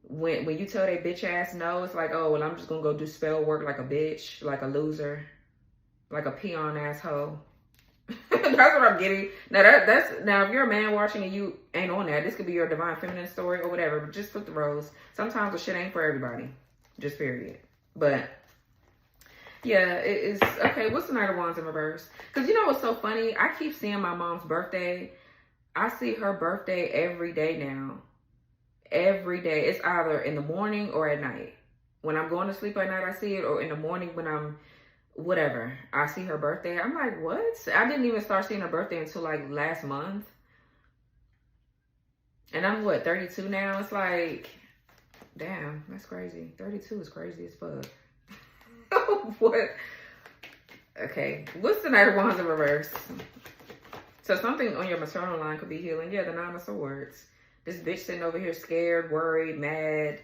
When you tell they bitch ass no, it's like, oh, well, I'm just gonna go do spell work like a bitch, like a loser, like a peon asshole. That's what I'm getting. Now now if you're a man watching and you ain't on that, this could be your divine feminine story or whatever, but just flip the roles. Sometimes the shit ain't for everybody. Just period. But yeah, it is. Okay, what's the Knight of Wands in reverse? Because you know what's so funny? I keep seeing my mom's birthday. I see her birthday every day now. Every day. It's either in the morning or at night. When I'm going to sleep at night, I see it. Or in the morning when I'm whatever, I see her birthday. I'm like, what? I didn't even start seeing her birthday until like last month. And I'm what, 32 now? It's like, damn, that's crazy. 32 is crazy as fuck. What? Okay, what's the Knight of Wands in reverse? So something on your maternal line could be healing. Yeah, the Nine of Swords. This bitch sitting over here scared, worried, mad,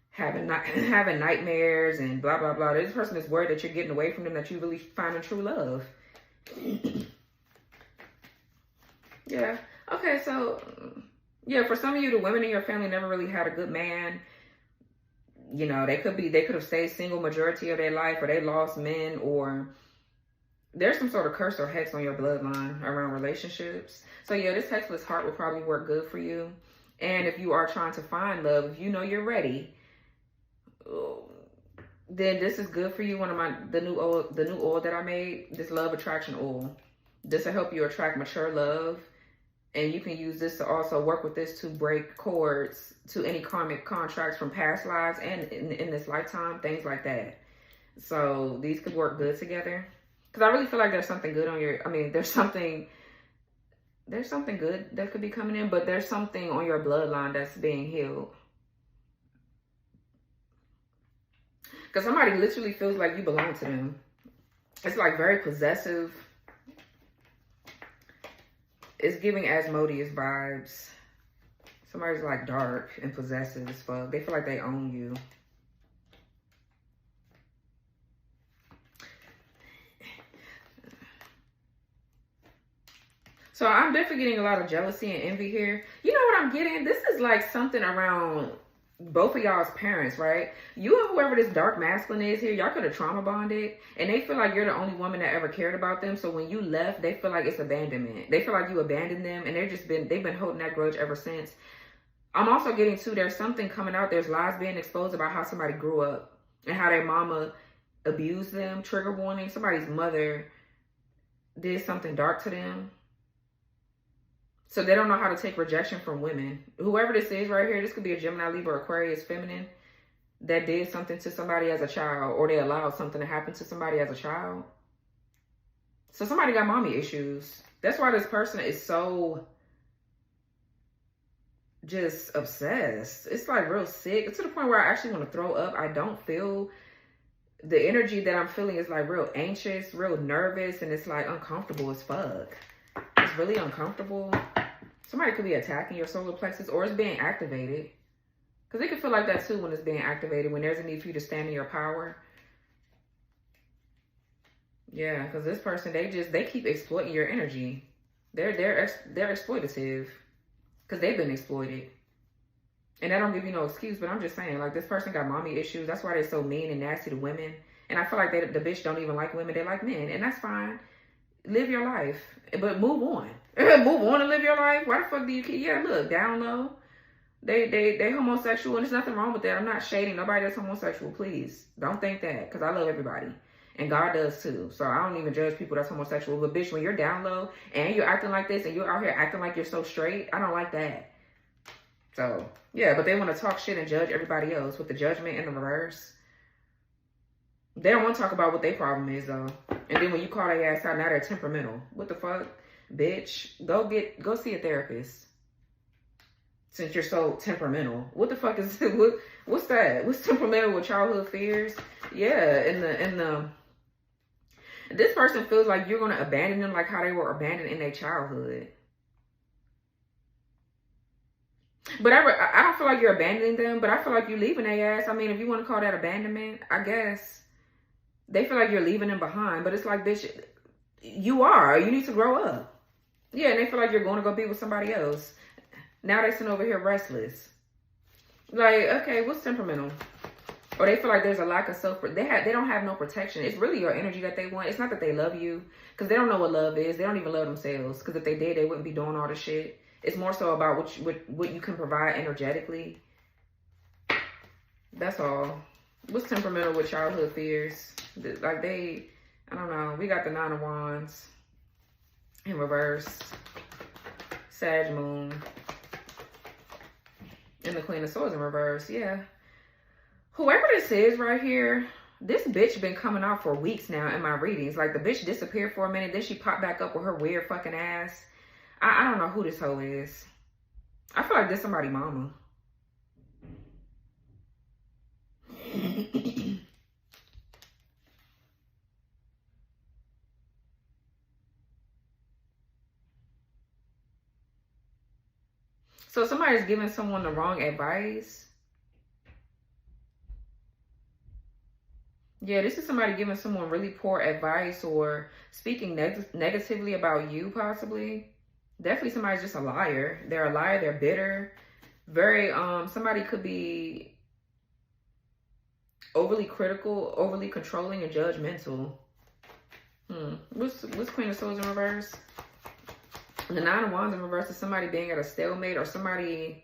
having nightmares and blah, blah, blah. This person is worried that you're getting away from them, that you really finding true love. Yeah. Okay, so, yeah, for some of you, the women in your family never really had a good man. You know, they could have stayed single majority of their life, or they lost men, or there's some sort of curse or hex on your bloodline around relationships. So yeah, this hexless heart will probably work good for you. And if you are trying to find love, if you know you're ready, then this is good for you. The new oil that I made, this love attraction oil. This will help you attract mature love. And you can use this to also work with this to break cords to any karmic contracts from past lives and in this lifetime, things like that. So these could work good together. Because I really feel like there's something good on your, there's something good that could be coming in, but there's something on your bloodline that's being healed. Because somebody literally feels like you belong to them. It's like very possessive. It's giving Asmodeus vibes. Somebody's like dark and possessive as fuck. They feel like they own you. So I'm definitely getting a lot of jealousy and envy here. You know what I'm getting? This is like something around both of y'all's parents, right? You and whoever this dark masculine is here, y'all could have trauma bonded. And they feel like you're the only woman that ever cared about them. So when you left, they feel like it's abandonment. They feel like you abandoned them. And they've been holding that grudge ever since. I'm also getting too, there's something coming out. There's lies being exposed about how somebody grew up. And how their mama abused them. Trigger warning. Somebody's mother did something dark to them. So they don't know how to take rejection from women. Whoever this is right here, this could be a Gemini, Libra, Aquarius, feminine, that did something to somebody as a child, or they allowed something to happen to somebody as a child. So somebody got mommy issues. That's why this person is so just obsessed. It's like real sick. It's to the point where I actually want to throw up. I don't feel, the energy that I'm feeling is like real anxious, real nervous, and it's like uncomfortable as fuck. It's really uncomfortable. Somebody could be attacking your solar plexus, or it's being activated. Because it can feel like that too when it's being activated, when there's a need for you to stand in your power. Yeah, because this person, they keep exploiting your energy. They're exploitative. Because they've been exploited. And I don't give you no excuse, but I'm just saying, like, this person got mommy issues. That's why they're so mean and nasty to women. And I feel like the bitch don't even like women. They like men. And that's fine. Live your life, but move on. Move on and live your life. Why the fuck do you keep? Yeah, look, down low. They homosexual, and there's nothing wrong with that. I'm not shading nobody that's homosexual. Please don't think that, because I love everybody, and God does too. So I don't even judge people that's homosexual. But bitch, when you're down low and you're acting like this, and you're out here acting like you're so straight, I don't like that. So yeah, but they want to talk shit and judge everybody else with the judgment in the reverse. They don't want to talk about what their problem is, though. And then when you call their ass out, now they're temperamental. What the fuck? Bitch, go see a therapist. Since you're so temperamental. What the fuck is what's that? What's temperamental with childhood fears? Yeah, this person feels like you're gonna abandon them like how they were abandoned in their childhood. But I don't feel like you're abandoning them, but I feel like you're leaving their ass. I mean, if you want to call that abandonment, I guess. They feel like you're leaving them behind, but it's like, bitch, you are. You need to grow up. Yeah, and they feel like you're going to go be with somebody else. Now they're sitting over here restless. Like, okay, what's temperamental? Or they feel like there's a lack of they don't have no protection. It's really your energy that they want. It's not that they love you, because they don't know what love is. They don't even love themselves, because if they did, they wouldn't be doing all this shit. It's more so about what you can provide energetically. That's all. What's temperamental with childhood fears? Like I don't know. We got the Nine of Wands in reverse. Sag Moon. And the Queen of Swords in reverse. Yeah. Whoever this is right here, this bitch been coming out for weeks now in my readings. Like, the bitch disappeared for a minute. Then she popped back up with her weird fucking ass. I don't know who this hoe is. I feel like this somebody mama. So somebody's giving someone the wrong advice. Yeah, this is somebody giving someone really poor advice or speaking negatively about you, possibly. Definitely somebody's just a liar. They're a liar. They're bitter. Very, somebody could be overly critical, overly controlling, and judgmental. What's Queen of Swords in reverse? The Nine of Wands in reverse is somebody being at a stalemate, or somebody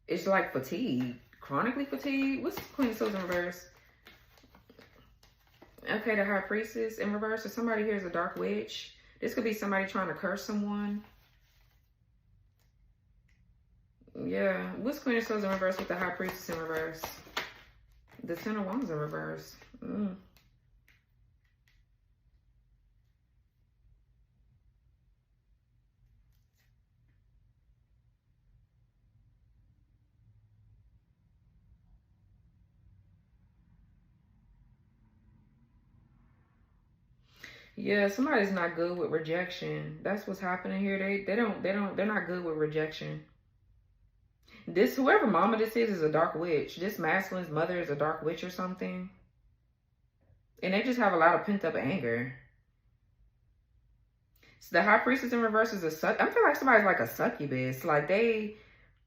is like fatigued, chronically fatigued. What's Queen of Swords in reverse? Okay, the High Priestess in reverse. So somebody here is a dark witch. This could be somebody trying to curse someone. Yeah. What's Queen of Swords in reverse with the High Priestess in reverse? The Ten of Wands in reverse. Yeah, somebody's not good with rejection. That's what's happening here. They're not good with rejection. This, whoever mama this is a dark witch. This masculine's mother is a dark witch or something. And they just have a lot of pent up anger. So the High Priestess in reverse is I feel like somebody's like a succubus. Like they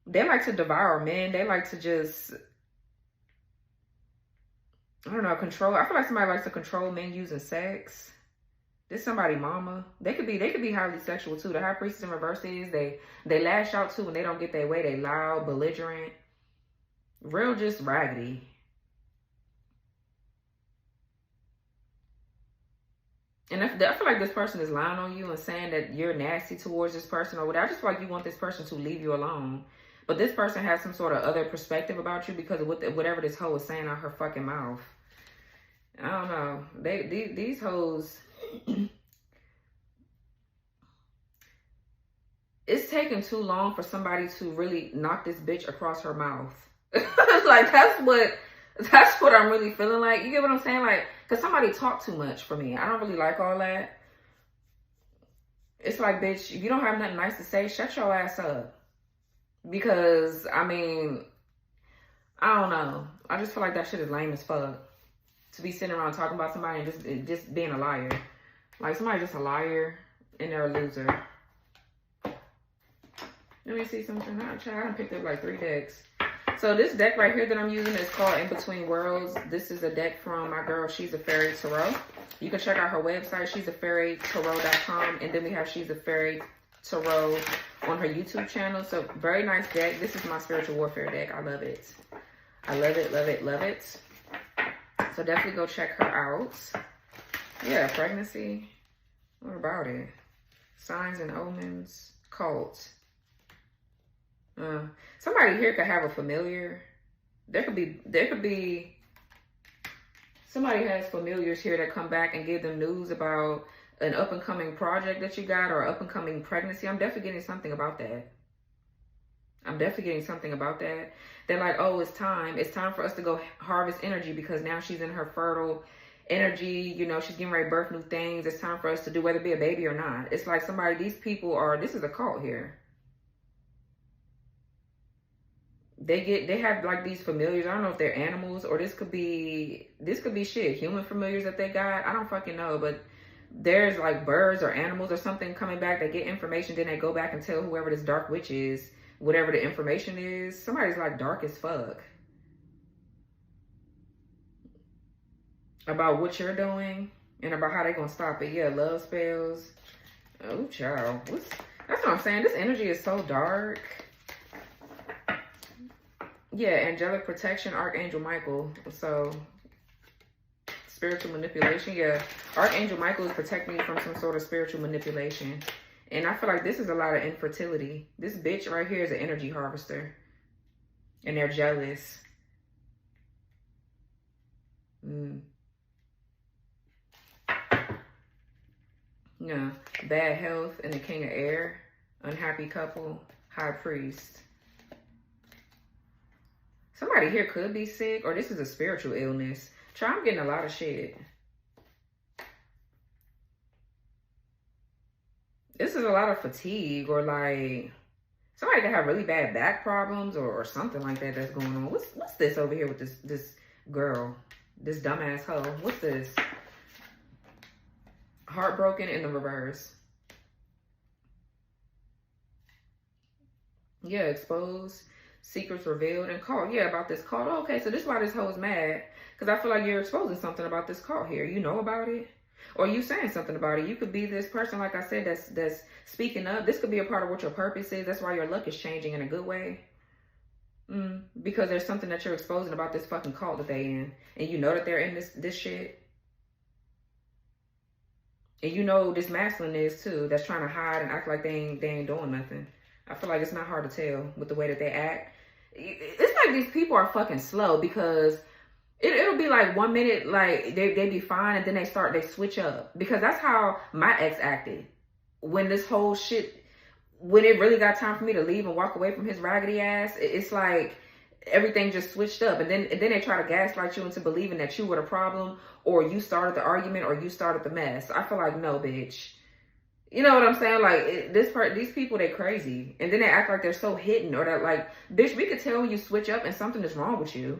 like to devour men. They like to just, I don't know, control. I feel like somebody likes to control men using sex. This somebody mama. They could be highly sexual too. The High Priestess in reverse is they lash out too when they don't get their way. They loud, belligerent, real just raggedy. And I feel like this person is lying on you and saying that you're nasty towards this person or whatever. I just feel like you want this person to leave you alone. But this person has some sort of other perspective about you because of whatever this hoe is saying out her fucking mouth. I don't know. These hoes... It's taking too long for somebody to really knock this bitch across her mouth. Like that's what I'm really feeling like. You get what I'm saying? Like, cause somebody talk too much for me. I don't really like all that. It's like, bitch, if you don't have nothing nice to say, shut your ass up. Because I mean, I don't know. I just feel like that shit is lame as fuck. To be sitting around talking about somebody and just being a liar. Like somebody just a liar and they're a loser. Let me see something. I done picked up like 3 decks. So this deck right here that I'm using is called In Between Worlds. This is a deck from my girl, She's a Fairy Tarot. You can check out her website, she'safairytarot.com. And then we have She's a Fairy Tarot on her YouTube channel. So very nice deck. This is my spiritual warfare deck. I love it. I love it, love it, love it. So definitely go check her out. Yeah, pregnancy. What about it? Signs and omens. Cult. Somebody here could have a familiar. There could be somebody has familiars here that come back and give them news about an up and coming project that you got or up and coming pregnancy. I'm definitely getting something about that. They're like, oh, it's time for us to go harvest energy because now she's in her fertile energy. You know, she's getting ready to birth new things. It's time for us to do, whether it be a baby or not. It's like these people are, this is a cult here. They have like these familiars. I don't know if they're animals or this could be shit, human familiars that they got. I don't fucking know, but there's like birds or animals or something coming back. They get information, then they go back and tell whoever this dark witch is whatever the information is. Somebody's like dark as fuck about what you're doing and about how they're gonna stop it. Yeah, love spells. Oh, child. That's what I'm saying. This energy is so dark. Yeah, angelic protection, Archangel Michael. So, spiritual manipulation. Yeah, Archangel Michael is protecting me from some sort of spiritual manipulation. And I feel like this is a lot of infertility. This bitch right here is an energy harvester. And they're jealous. Yeah, bad health and the King of Air. Unhappy couple. High Priest. Somebody here could be sick, or this is a spiritual illness. I'm getting a lot of shit. This is a lot of fatigue, or like somebody could have really bad back problems or something like that that's going on. What's this over here with this girl? This dumbass hoe. What's this? Heartbroken in the reverse. Yeah, exposed. Secrets revealed and caught. Yeah, about this cult. Oh, okay, so this is why this hoe is mad. Because I feel like you're exposing something about this cult here. You know about it? Or you saying something about it. You could be this person, like I said, that's speaking up. This could be a part of what your purpose is. That's why your luck is changing in a good way. Because there's something that you're exposing about this fucking cult that they in. And you know that they're in this shit. And you know this masculine is too. That's trying to hide and act like they ain't doing nothing. I feel like it's not hard to tell with the way that they act. It's like these people are fucking slow, because it'll be like 1 minute, like they be fine, and then they switch up. Because that's how my ex acted. When this whole shit, when it really got time for me to leave and walk away from his raggedy ass, it's like everything just switched up. And then they try to gaslight you into believing that you were the problem, or you started the argument, or you started the mess. I feel like, no, bitch. You know what I'm saying? Like, these people, they crazy. And then they act like they're so hidden, or that, like, bitch, we could tell when you switch up and something is wrong with you.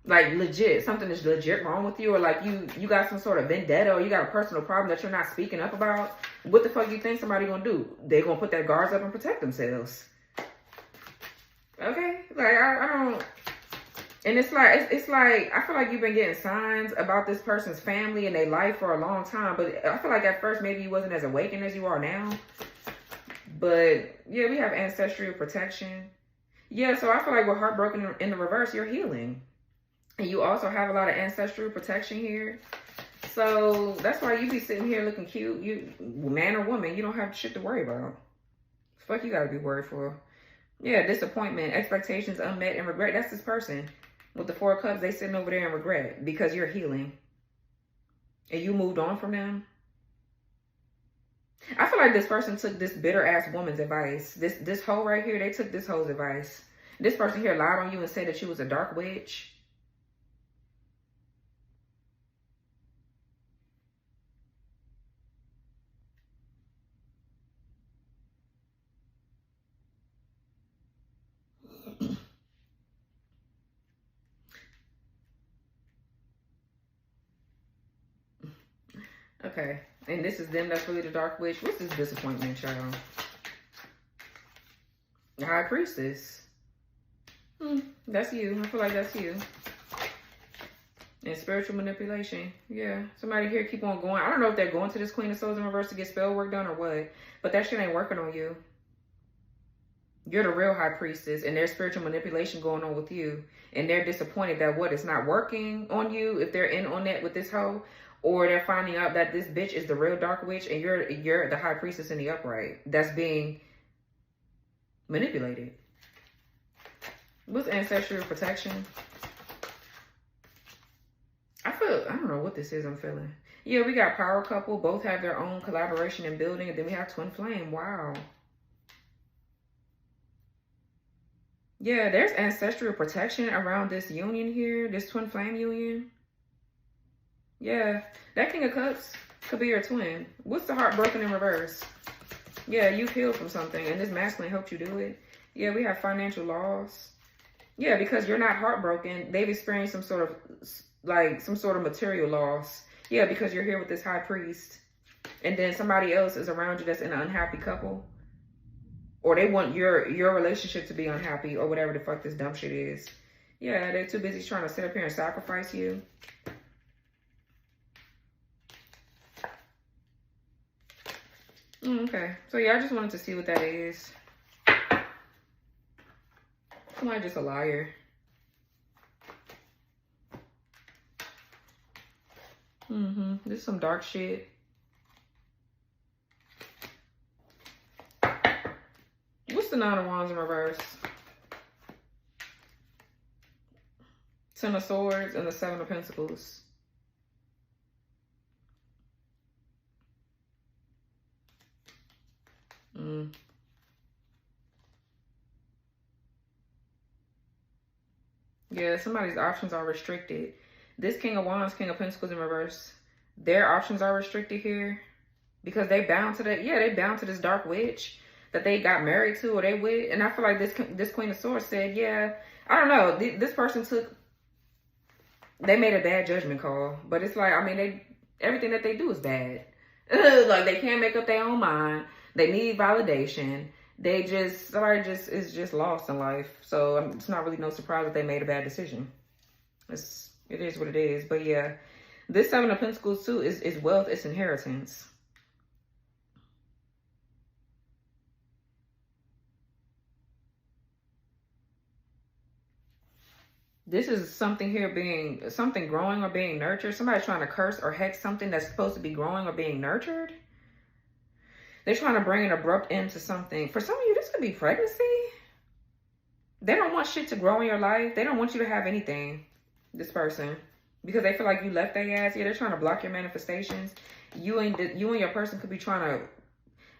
Like, legit, something is legit wrong with you, or like you got some sort of vendetta, or you got a personal problem that you're not speaking up about. What the fuck you think somebody gonna do? They gonna put their guards up and protect themselves. Okay? Like, I don't... And it's like, I feel like you've been getting signs about this person's family and their life for a long time. But I feel like at first maybe you wasn't as awakened as you are now. But yeah, we have ancestral protection. Yeah, so I feel like with heartbroken in the reverse, you're healing. And you also have a lot of ancestral protection here. So that's why you be sitting here looking cute. You, man or woman, you don't have shit to worry about. Fuck you gotta be worried for. Yeah, disappointment, expectations unmet, and regret. That's this person. With the 4 of Cups, they sitting over there in regret because you're healing. And you moved on from them. I feel like this person took this bitter-ass woman's advice. This hoe right here, they took this hoe's advice. This person here lied on you and said that you was a dark witch. Okay, and this is them that's really the dark witch. What's this disappointment, child? The High Priestess. That's you. I feel like that's you. And spiritual manipulation. Yeah, somebody here keep on going. I don't know if they're going to this Queen of Swords in reverse to get spell work done or what, but that shit ain't working on you. You're the real High Priestess, and there's spiritual manipulation going on with you. And they're disappointed that what, it's not working on you if they're in on that with this hoe. Or they're finding out that this bitch is the real dark witch and you're the High Priestess in the upright that's being manipulated. What's ancestral protection? I don't know what this is I'm feeling. Yeah, we got power couple. Both have their own collaboration and building. And then we have twin flame. Wow. Yeah, there's ancestral protection around this union here. This twin flame union. Yeah, that King of Cups could be your twin. What's the heart broken in reverse? Yeah, you've healed from something, and this masculine helped you do it. Yeah, we have financial loss. Yeah, because you're not heartbroken. They've experienced some sort of material loss. Yeah, because you're here with this High Priest. And then somebody else is around you that's in an unhappy couple. Or they want your relationship to be unhappy, or whatever the fuck this dumb shit is. Yeah, they're too busy trying to sit up here and sacrifice you. Okay, so yeah, I just wanted to see what that is. Somebody just a liar. This is some dark shit. What's the 9 of Wands in reverse? 10 of Swords and the 7 of Pentacles. Yeah, somebody's options are restricted. This King of Wands, King of Pentacles in reverse, their options are restricted here because they bound to that. Yeah, they bound to this dark witch that they got married to or they with. And I feel like this Queen of Swords said, yeah, I don't know. This person they made a bad judgment call. But it's like, I mean, everything that they do is bad. Like, they can't make up their own mind. They need validation. Somebody is just lost in life. So it's not really no surprise that they made a bad decision. It is what it is. But yeah, this Seven of Pentacles too is wealth, it's inheritance. This is something here something growing or being nurtured. Somebody trying to curse or hex something that's supposed to be growing or being nurtured. They're trying to bring an abrupt end to something. For some of you, this could be pregnancy. They don't want shit to grow in your life. They don't want you to have anything, this person. Because they feel like you left their ass. Yeah, they're trying to block your manifestations. You and your person could be trying to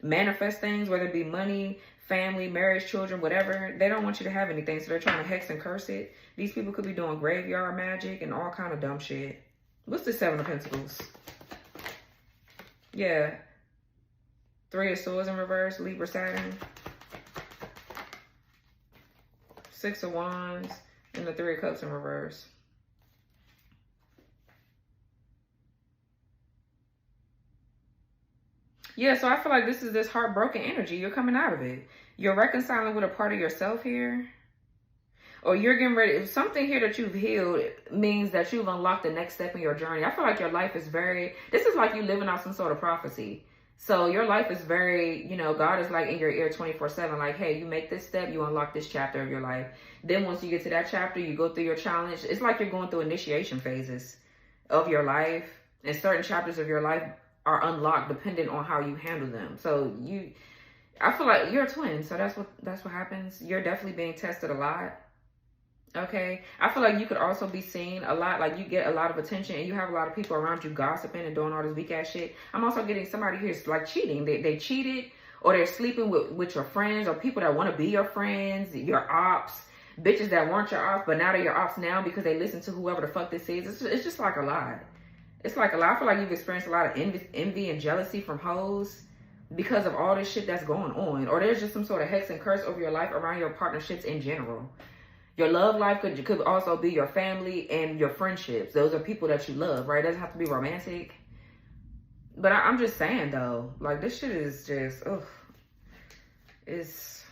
manifest things, whether it be money, family, marriage, children, whatever. They don't want you to have anything, so they're trying to hex and curse it. These people could be doing graveyard magic and all kind of dumb shit. What's the Seven of Pentacles? Yeah. Three of Swords in reverse, Libra, Saturn. Six of Wands and the Three of Cups in reverse. Yeah, so I feel like this is this heartbroken energy. You're coming out of it. You're reconciling with a part of yourself here. Or you're getting ready. If something here that you've healed means that you've unlocked the next step in your journey. I feel like your life is this is like you living out some sort of prophecy. So your life is very, God is like in your ear 24/7. Like, hey, you make this step, you unlock this chapter of your life. Then once you get to that chapter, you go through your challenge. It's like you're going through initiation phases of your life. And certain chapters of your life are unlocked depending on how you handle them. So I feel like you're a twin. So that's what happens. You're definitely being tested a lot. Okay. I feel like you could also be seen a lot. Like you get a lot of attention and you have a lot of people around you gossiping and doing all this weak ass shit. I'm also getting somebody who's like cheating. They cheated, or they're sleeping with your friends, or people that want to be your friends, your ops, bitches that weren't your ops, but now they're your ops now because they listen to whoever the fuck this is. It's just like a lot. It's like a lot. I feel like you've experienced a lot of envy and jealousy from hoes because of all this shit that's going on. Or there's just some sort of hex and curse over your life around your partnerships in general. Your love life could also be your family and your friendships. Those are people that you love, right? It doesn't have to be romantic. But I'm just saying, though, like, this shit is just, ugh. It's,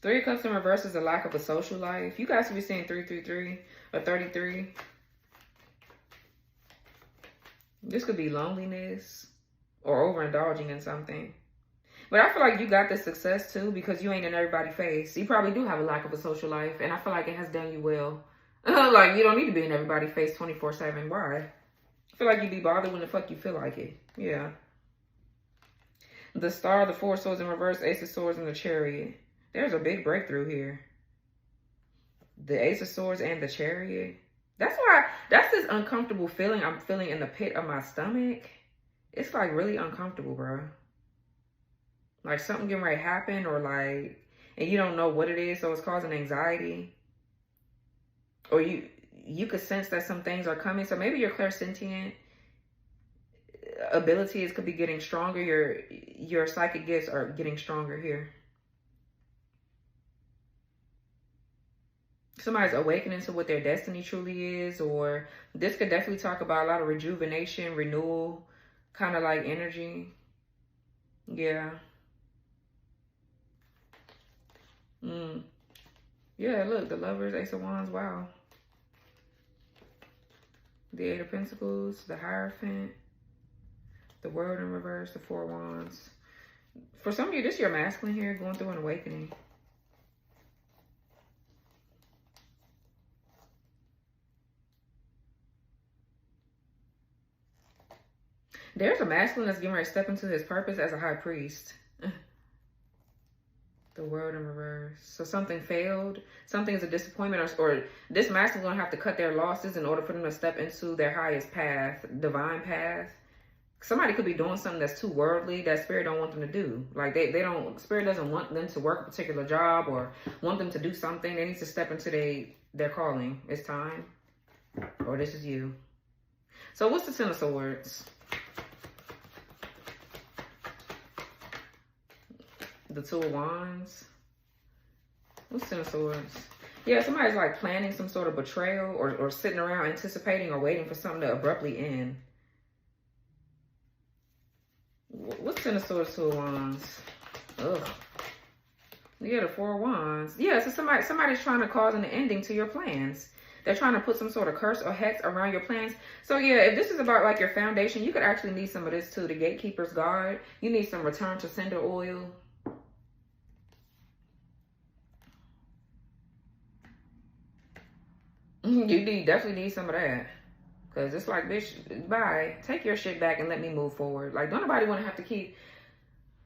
Three of Cups in reverse is a lack of a social life. You guys could be seeing 333 or 33. This could be loneliness or overindulging in something. But I feel like you got this success too because you ain't in everybody's face. You probably do have a lack of a social life, and I feel like it has done you well. Like, you don't need to be in everybody's face 24/7. Why? I feel like you'd be bothered when the fuck you feel like it. Yeah. The Star, the Four of Swords in reverse, Ace of Swords, and the Chariot. There's a big breakthrough here. The Ace of Swords and the Chariot. That's this uncomfortable feeling I'm feeling in the pit of my stomach. It's like really uncomfortable, bro. Like something getting ready to happen, or like, and you don't know what it is, so it's causing anxiety. Or you could sense that some things are coming. So maybe your clairsentient abilities could be getting stronger. Your psychic gifts are getting stronger here. Somebody's awakening to what their destiny truly is, or this could definitely talk about a lot of rejuvenation, renewal, kind of like energy. Yeah. Yeah, look, the Lovers, Ace of Wands, wow. The Eight of Pentacles, the Hierophant, the World in reverse, the Four of Wands. For some of you, this is your masculine here going through an awakening. There's a masculine that's getting ready to step into his purpose as a high priest. The The World in reverse. So something failed. Something is a disappointment, or this masculine gonna have to cut their losses in order for them to step into their highest path, divine path. Somebody could be doing something that's too worldly that spirit don't want them to do. Like they don't, spirit doesn't want them to work a particular job or want them to do something. They need to step into their calling. It's time. Or this is you. So what's the Ten of Swords? The Two of Wands. What's Ten of Swords? Yeah, somebody's like planning some sort of betrayal or sitting around anticipating or waiting for something to abruptly end. What's Ten of Swords, Two of Wands? Ugh. Yeah, the Four of Wands. Yeah, so somebody's trying to cause an ending to your plans. They're trying to put some sort of curse or hex around your plans. So yeah, if this is about like your foundation, you could actually need some of this too. The Gatekeeper's Guard. You need some return to sender oil. You definitely need some of that. Because it's like, bitch, bye. Take your shit back and let me move forward. Like, don't nobody want to have to keep...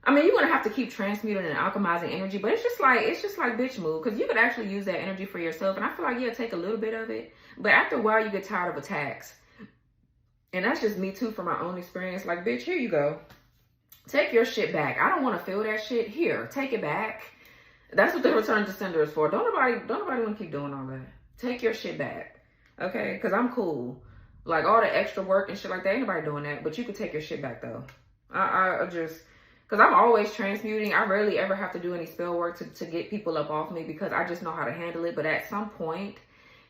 I mean, you're going to have to keep transmuting and alchemizing energy. But it's just like, bitch, move. Because you could actually use that energy for yourself. And I feel like, yeah, take a little bit of it. But after a while, you get tired of attacks. And that's just me, too, from my own experience. Like, bitch, here you go. Take your shit back. I don't want to feel that shit. Here, take it back. That's what the return to sender is for. Don't nobody want to keep doing all that. Take your shit back. Okay? Because I'm cool. Like, all the extra work and shit like that, ain't nobody doing that. But you could take your shit back, though. I just... Because I'm always transmuting. I rarely ever have to do any spell work to get people up off me because I just know how to handle it. But at some point,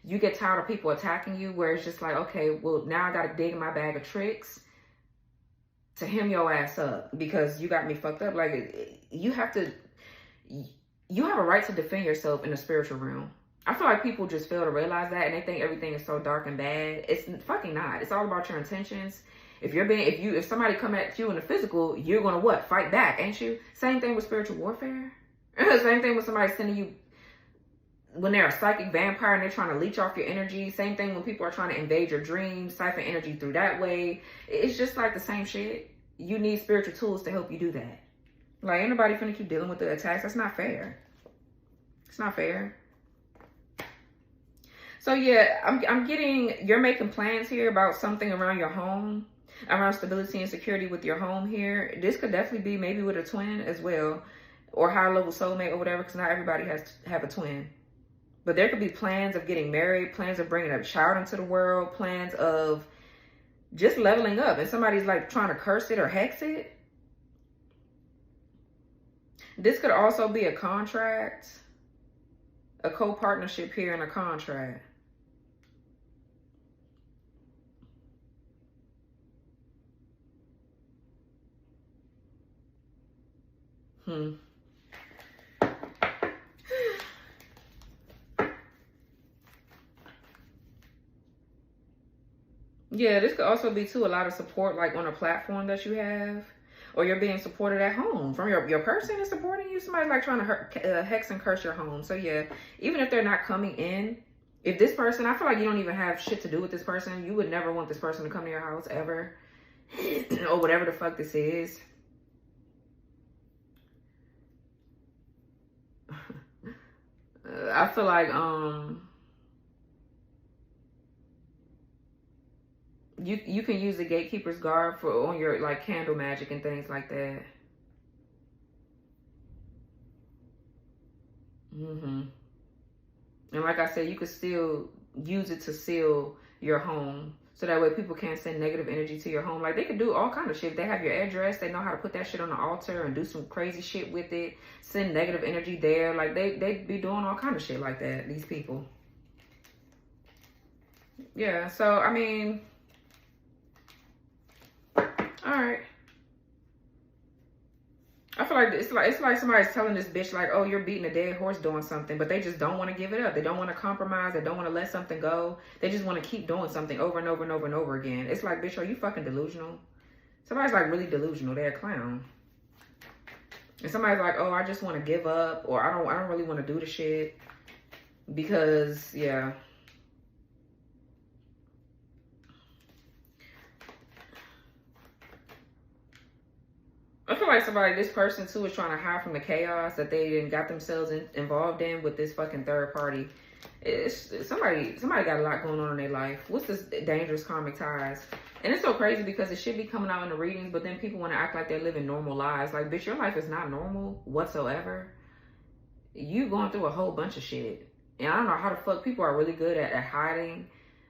you get tired of people attacking you where it's just like, okay, well, now I got to dig in my bag of tricks to hem your ass up because you got me fucked up. Like, you have a right to defend yourself in the spiritual realm. I feel like people just fail to realize that and they think everything is so dark and bad. It's fucking not. It's all about your intentions. If somebody come at you in the physical, you're gonna what? Fight back, ain't you? Same thing with spiritual warfare. Same thing with somebody sending you when they're a psychic vampire and they're trying to leech off your energy. Same thing when people are trying to invade your dreams, siphon energy through that way. It's just like the same shit. You need spiritual tools to help you do that. Like, ain't nobody finna keep dealing with the attacks. That's not fair. It's not fair. So yeah, I'm getting, you're making plans here about something around your home, around stability and security with your home here. This could definitely be maybe with a twin as well, or higher level soulmate or whatever, because not everybody has to have a twin. But there could be plans of getting married, plans of bringing a child into the world, plans of just leveling up, and somebody's like trying to curse it or hex it. This could also be a contract, a co-partnership here in a contract. Yeah, this could also be too a lot of support like on a platform that you have, or you're being supported at home from your person is supporting you. Somebody like trying to hex and curse your home. So yeah, even if they're not coming in, if this person, I feel like you don't even have shit to do with this person. You would never want this person to come to your house ever, or whatever the fuck this is. I feel like you can use the Gatekeeper's Guard for on your like candle magic and things like that. And like I said, you could still use it to seal your home, so that way people can't send negative energy to your home. Like, they could do all kind of shit. They have your address. They know how to put that shit on the altar and do some crazy shit with it. Send negative energy there. Like, they be doing all kind of shit like that, these people. Yeah, so, I mean, all right. I feel like it's like somebody's telling this bitch like, oh, you're beating a dead horse doing something, but they just don't want to give it up. They don't want to compromise. They don't want to let something go. They just want to keep doing something over and over and over and over again. It's like, bitch, are you fucking delusional? Somebody's like really delusional. They're a clown. And somebody's like, oh, I just want to give up, or I don't really want to do the shit because, yeah. feel like this person too is trying to hide from the chaos that they didn't got themselves involved in with this fucking third party. It's somebody got a lot going on in their life. What's this dangerous karmic ties? And it's so crazy because it should be coming out in the readings, but then people want to act like they're living normal lives. Like, bitch, your life is not normal whatsoever. You going through a whole bunch of shit. And I don't know how the fuck people are really good at hiding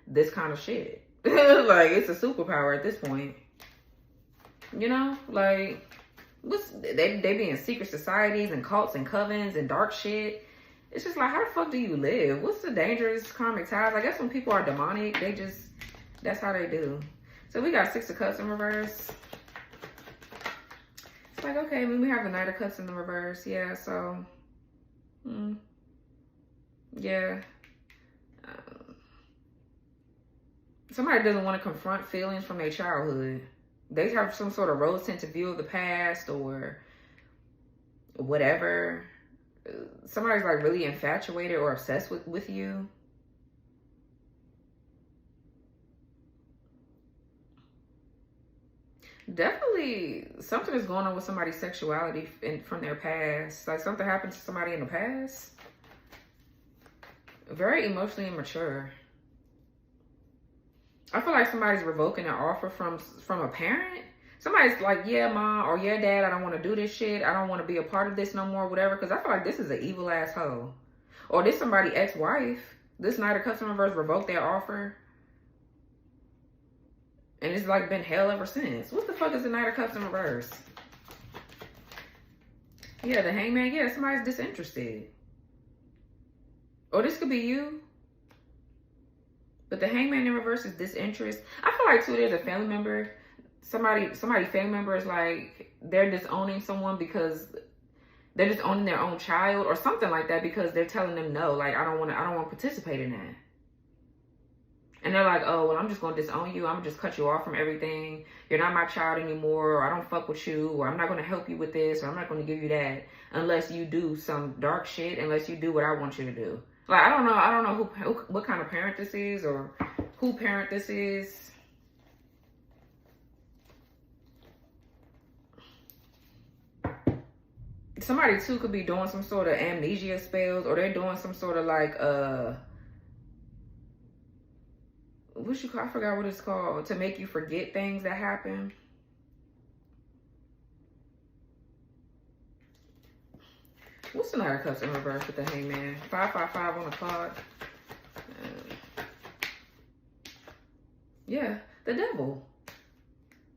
this kind of shit. Like, it's a superpower at this point. You know? Like, they be in secret societies and cults and covens and dark shit. It's just like, how the fuck do you live? What's the dangerous karmic ties? I guess when people are demonic, that's how they do. So we got 6 of Cups in reverse. It's like, okay, I mean, we have the Knight of Cups in the reverse. Yeah, so, yeah. Somebody doesn't want to confront feelings from their childhood. They have some sort of rose-tinted view of the past or whatever. Somebody's like really infatuated or obsessed with you. Definitely something is going on with somebody's sexuality from their past. Like something happened to somebody in the past. Very emotionally immature. I feel like somebody's revoking an offer from a parent. Somebody's like, yeah, mom, or yeah, dad, I don't want to do this shit. I don't want to be a part of this no more, whatever. Because I feel like this is an evil asshole. Or this somebody ex-wife. This Knight of Cups in reverse revoked their offer. And it's like been hell ever since. What the fuck is the Knight of Cups in reverse? Yeah, the Hangman. Yeah, somebody's disinterested. Or this could be you. But the Hangman in reverse is disinterest. I feel like too, there's a family member. Somebody family member is like, they're disowning someone because they're disowning their own child or something like that because they're telling them no, like I don't want to participate in that. And they're like, oh, well, I'm just going to disown you. I'm going to just cut you off from everything. You're not my child anymore, or I don't fuck with you, or I'm not going to help you with this, or I'm not going to give you that unless you do some dark shit, unless you do what I want you to do. Like, I don't know what kind of parent this is or who parent this is. Somebody too could be doing some sort of amnesia spells, or they're doing some sort of like I forgot what it's called, to make you forget things that happen. What's the Knight of Cups in reverse with the Hangman? 555 on the clock. Yeah, the devil.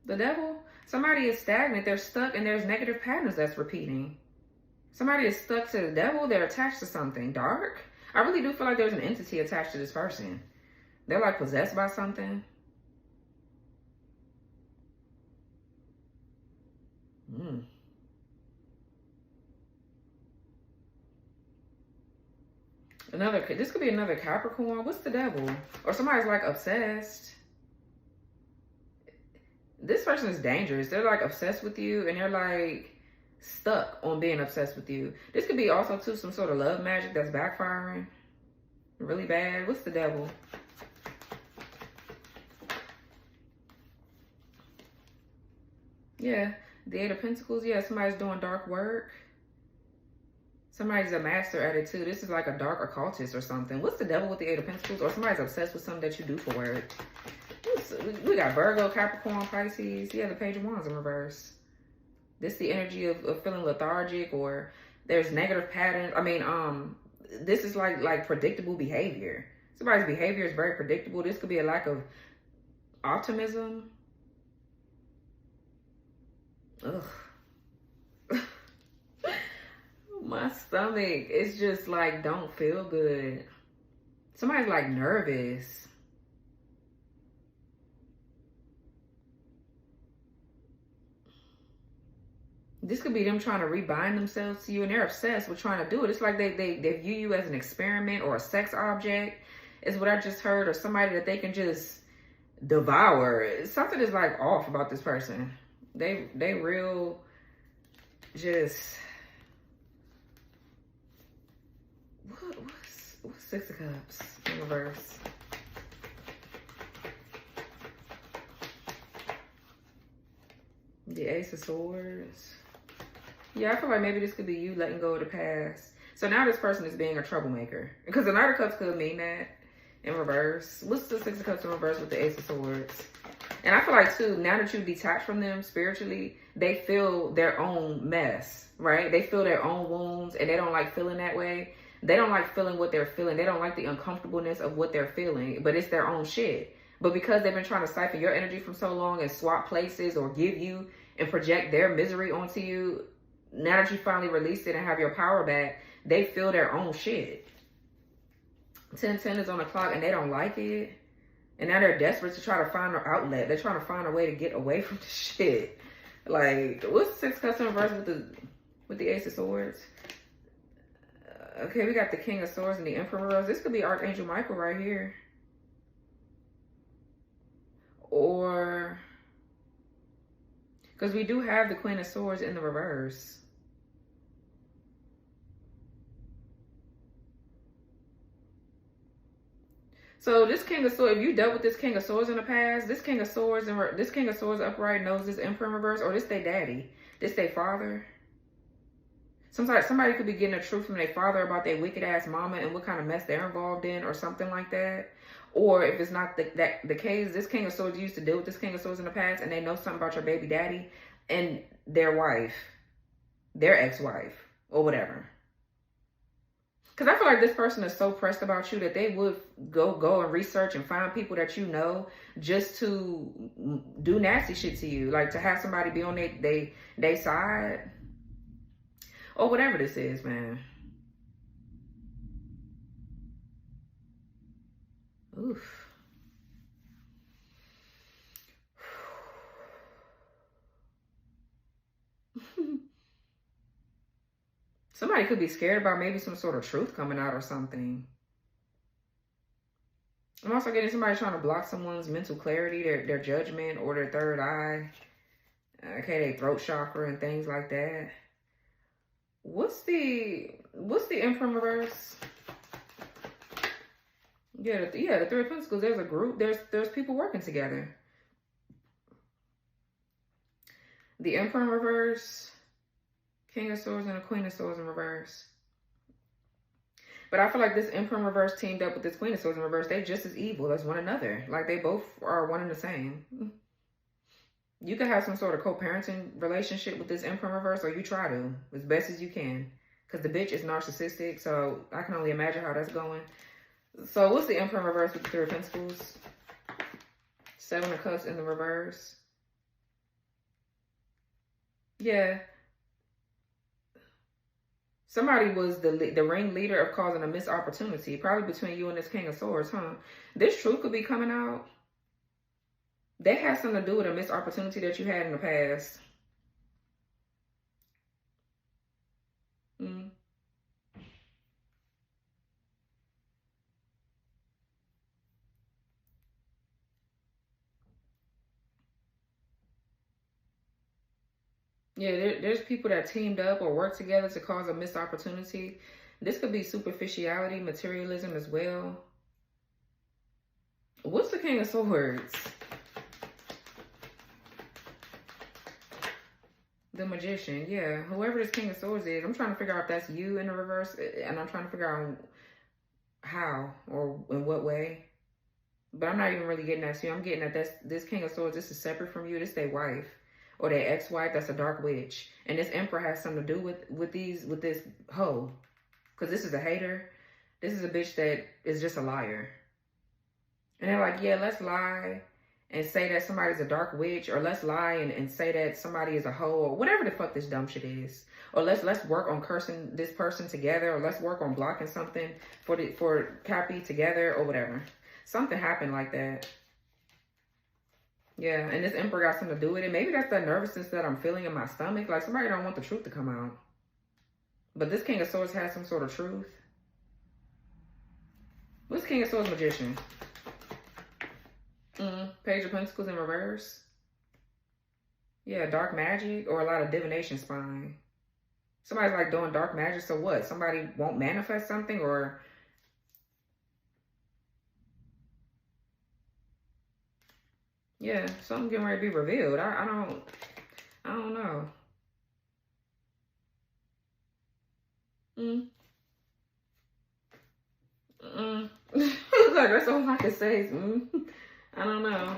The devil. Somebody is stagnant. They're stuck and there's negative patterns that's repeating. Somebody is stuck to the devil. They're attached to something dark. I really do feel like there's an entity attached to this person. They're like possessed by something. This could be another Capricorn. What's the devil? Or somebody's like obsessed. This person is dangerous. They're like obsessed with you and they're like stuck on being obsessed with you. This could be also too some sort of love magic that's backfiring really bad. What's the devil? Yeah, the 8 of Pentacles. Yeah, somebody's doing dark work. Somebody's a master at it too. This is like a dark occultist or something. What's the devil with the 8 of Pentacles? Or somebody's obsessed with something that you do for work. We got Virgo, Capricorn, Pisces. Yeah, the Page of Wands in reverse. This is the energy of feeling lethargic, or there's negative patterns. I mean, this is like predictable behavior. Somebody's behavior is very predictable. This could be a lack of optimism. Ugh. My stomach is just like, don't feel good. Somebody's like nervous. This could be them trying to rebind themselves to you, and they're obsessed with trying to do it. It's like they view you as an experiment or a sex object, is what I just heard, or somebody that they can just devour. Something is like off about this person. They real just... What's 6 of Cups in reverse? The Ace of Swords. Yeah, I feel like maybe this could be you letting go of the past. So now this person is being a troublemaker. Because the Knight of Cups could mean that in reverse. What's the Six of Cups in reverse with the Ace of Swords? And I feel like, too, now that you detach from them spiritually, they feel their own mess, right? They feel their own wounds, and they don't like feeling that way. They don't like feeling what they're feeling. They don't like the uncomfortableness of what they're feeling, but it's their own shit. But because they've been trying to siphon your energy from so long and swap places or give you and project their misery onto you, now that you finally released it and have your power back, they feel their own shit. 10-10 is on the clock and they don't like it. And now they're desperate to try to find an outlet. They're trying to find a way to get away from the shit. Like, what's the Six of Cups in reverse with the Ace of Swords? Okay, we got the King of Swords and the Emperor. This could be Archangel Michael right here. Or, because we do have the Queen of Swords in the reverse. So this King of Swords, if you dealt with this King of Swords in the past, this King of Swords and this King of Swords upright knows this Emperor in reverse, or this their daddy, this their father. Sometimes somebody could be getting the truth from their father about their wicked ass mama and what kind of mess they're involved in, or something like that. Or if it's not the case, this King of Swords used to deal with this King of Swords in the past, and they know something about your baby daddy and their wife, their ex-wife, or whatever. Because I feel like this person is so pressed about you that they would go and research and find people that you know just to do nasty shit to you. Like to have somebody be on their side. Or whatever this is, man. Oof. Somebody could be scared about maybe some sort of truth coming out or something. I'm also getting somebody trying to block someone's mental clarity, their judgment, or their third eye. Okay, their throat chakra and things like that. What's the Emperor in reverse? Yeah, the Three of Pentacles. There's a group. There's people working together. The Emperor in reverse. King of Swords and the Queen of Swords in reverse. But I feel like this Emperor in reverse teamed up with this Queen of Swords in reverse. They're just as evil as one another. Like they both are one and the same. You could have some sort of co-parenting relationship with this Emperor in reverse, or you try to as best as you can. Because the bitch is narcissistic, so I can only imagine how that's going. So what's the Emperor in reverse with the Three of Pentacles? Seven of Cups in the reverse. Yeah. Somebody was the ringleader of causing a missed opportunity. Probably between you and this King of Swords, huh? This truth could be coming out. They had something to do with a missed opportunity that you had in the past. Yeah, there's people that teamed up or worked together to cause a missed opportunity. This could be superficiality, materialism as well. What's the King of Swords? The Magician, yeah. Whoever this King of Swords is, I'm trying to figure out if that's you in the reverse. And I'm trying to figure out how or in what way. But I'm not even really getting that to you. I'm getting that this King of Swords, this is separate from you. This is their wife. Or their ex-wife, that's a dark witch. And this Emperor has something to do with this hoe. Because this is a hater. This is a bitch that is just a liar. And they're like, yeah, let's lie and say that somebody's a dark witch. Or let's lie and say that somebody is a hoe. Or whatever the fuck this dumb shit is. Or let's work on cursing this person together. Or let's work on blocking something for Cappy together. Or whatever. Something happened like that. Yeah, and this Emperor got something to do with it. Maybe that's the nervousness that I'm feeling in my stomach. Like somebody don't want the truth to come out. But this King of Swords has some sort of truth. What's King of Swords Magician? Page of Pentacles in reverse. Yeah, dark magic or a lot of divination spying. Somebody's like doing dark magic, so what? Somebody won't manifest something or... Yeah, something getting ready to be revealed. I don't... I don't know. That's all I can say is, I don't know.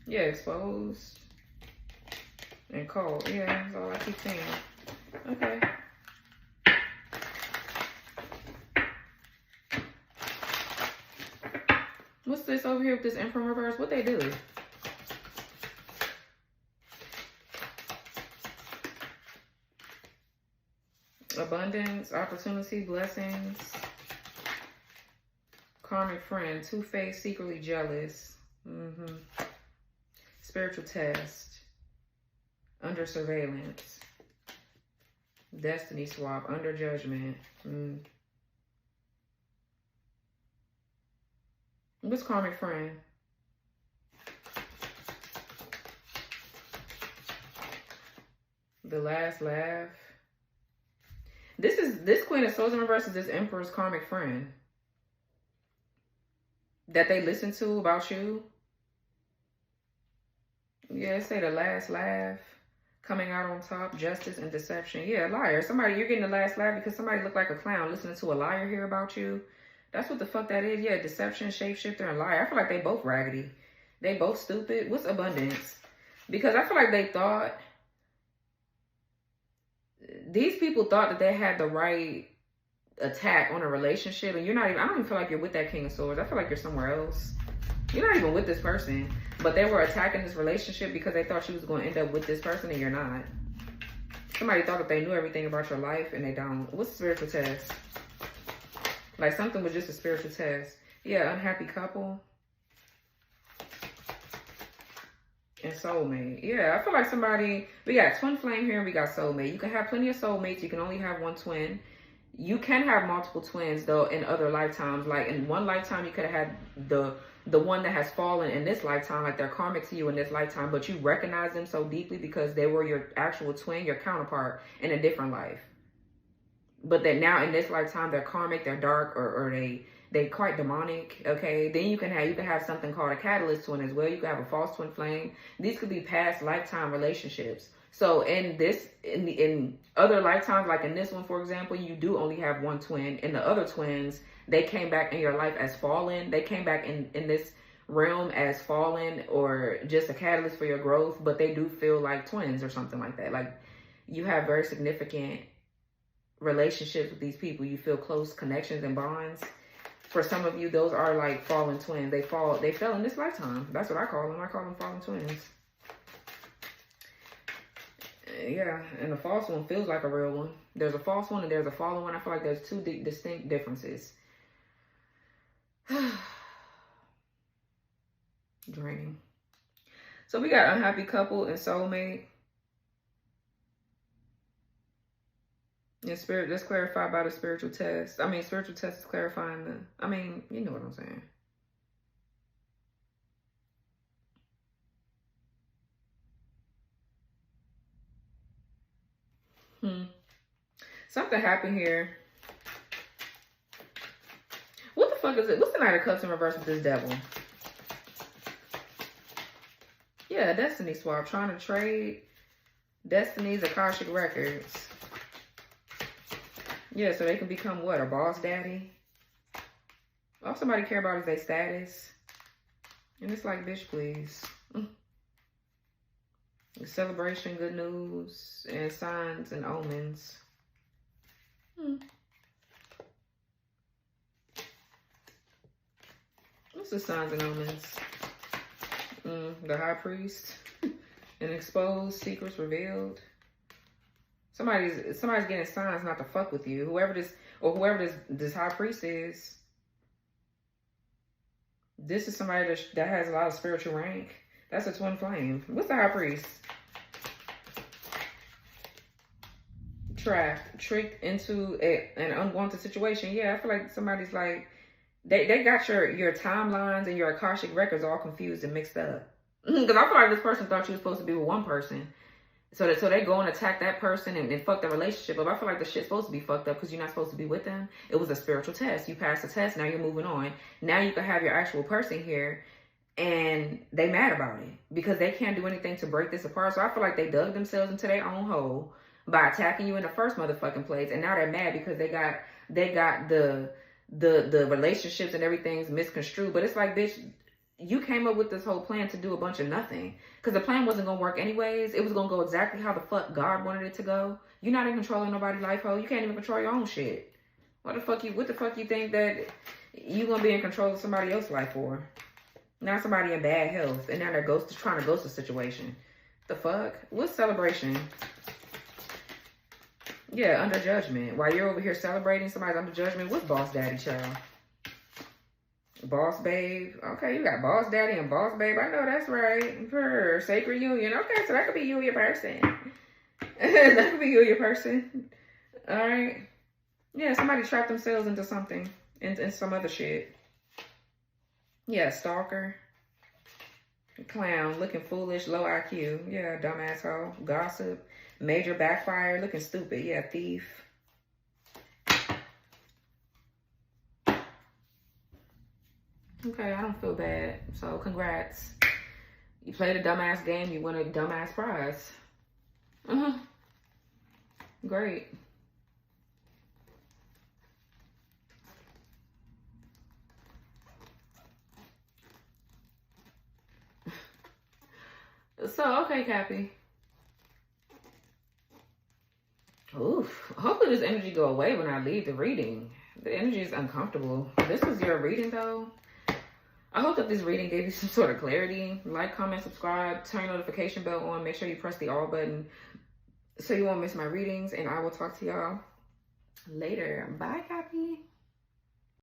Yeah, exposed and cold. Yeah, that's all I keep saying. Okay. What's this over here with this Emperor reverse? What they do? Abundance, opportunity, blessings. Karmic friend, two-faced, secretly jealous. Spiritual test. Under surveillance. Destiny swap, under judgment. What's karmic friend? The last laugh. This Queen of Swords in reverse is this Emperor's karmic friend that they listen to about you. Yeah, say the last laugh, coming out on top, justice and deception. Yeah, liar. Somebody, you're getting the last laugh because somebody looked like a clown listening to a liar here about you. That's what the fuck that is. Yeah, deception, shapeshifter, and liar. I feel like they both raggedy. They both stupid. What's abundance? Because I feel like they thought, these people thought that they had the right attack on a relationship, and you're not even, I don't even feel like you're with that King of Swords. I feel like you're somewhere else. You're not even with this person, but they were attacking this relationship because they thought you was going to end up with this person, and you're not. Somebody thought that they knew everything about your life, and they don't. What's spiritual test? Like something was just a spiritual test. Yeah, unhappy couple. And soulmate. Yeah, I feel like somebody, we got twin flame here and we got soulmate. You can have plenty of soulmates. You can only have one twin. You can have multiple twins though in other lifetimes. Like in one lifetime, you could have had the one that has fallen in this lifetime, like they're karmic to you in this lifetime, but you recognize them so deeply because they were your actual twin, your counterpart in a different life. But that now in this lifetime, they're karmic, they're dark, or they quite demonic, okay? Then you can have something called a catalyst twin as well. You can have a false twin flame. These could be past lifetime relationships. So in other lifetimes, like in this one, for example, you do only have one twin. In the other twins, they came back in your life as fallen. They came back in this realm as fallen or just a catalyst for your growth, but they do feel like twins or something like that. Like you have very significant relationships with these people. You feel close connections and bonds. For some of you, those are like fallen twins. They fell in this lifetime. That's what I call them. I call them fallen twins. Yeah, and the false one feels like a real one. There's a false one and there's a fallen one. I feel like there's two distinct differences. Draining. So we got unhappy couple and soulmate. And spirit, that's clarified by the spiritual test. I mean, spiritual test is clarifying you know what I'm saying. Something happened here. What the fuck is it? What's the Knight of Cups in reverse with this devil? Yeah, destiny swap. Trying to trade Destiny's Akashic records. Yeah, so they can become what? A boss daddy? All somebody care about is their status. And it's like, bitch, please. Celebration, good news, and signs and omens. What's the signs and omens? The High Priest. And exposed, secrets revealed. Somebody's getting signs not to fuck with you. Whoever this High Priest is. This is somebody that has a lot of spiritual rank. That's a twin flame. What's the High Priest? Trapped, tricked into an unwanted situation. Yeah, I feel like somebody's like, they got your timelines and your Akashic records all confused and mixed up. Because I feel like this person thought you were supposed to be with one person. So they go and attack that person and fuck the relationship up. I feel like the shit's supposed to be fucked up because you're not supposed to be with them. It was a spiritual test. You passed the test. Now you're moving on. Now you can have your actual person here, and they mad about it because they can't do anything to break this apart. So I feel like they dug themselves into their own hole by attacking you in the first motherfucking place, and now they're mad because they got the relationships and everything's misconstrued. But it's like, bitch, you came up with this whole plan to do a bunch of nothing. Because the plan wasn't going to work anyways. It was going to go exactly how the fuck God wanted it to go. You're not in control of nobody's life, ho. You can't even control your own shit. What the fuck you think that you going to be in control of somebody else's life for? Now somebody in bad health. And now they're trying to ghost the situation. The fuck? What's celebration? Yeah, under judgment. While you're over here celebrating somebody's under judgment, what's boss daddy, child? Boss babe. Okay, you got boss daddy and boss babe. I know that's right. For sacred union. Okay, so that could be you and your person. That could be you and your person. Alright. Yeah, somebody trapped themselves into something. In some other shit. Yeah, stalker. Clown. Looking foolish. Low IQ. Yeah, dumb asshole. Gossip. Major backfire. Looking stupid. Yeah, thief. Okay, I don't feel bad. So, congrats. You played a dumbass game. You won a dumbass prize. Great. So, okay, Cappy. Oof. Hopefully this energy go away when I leave the reading. The energy is uncomfortable. This was your reading, though. I hope that this reading gave you some sort of clarity. Like, comment, subscribe, turn notification bell on. Make sure you press the all button so you won't miss my readings. And I will talk to y'all later. Bye, Cappy.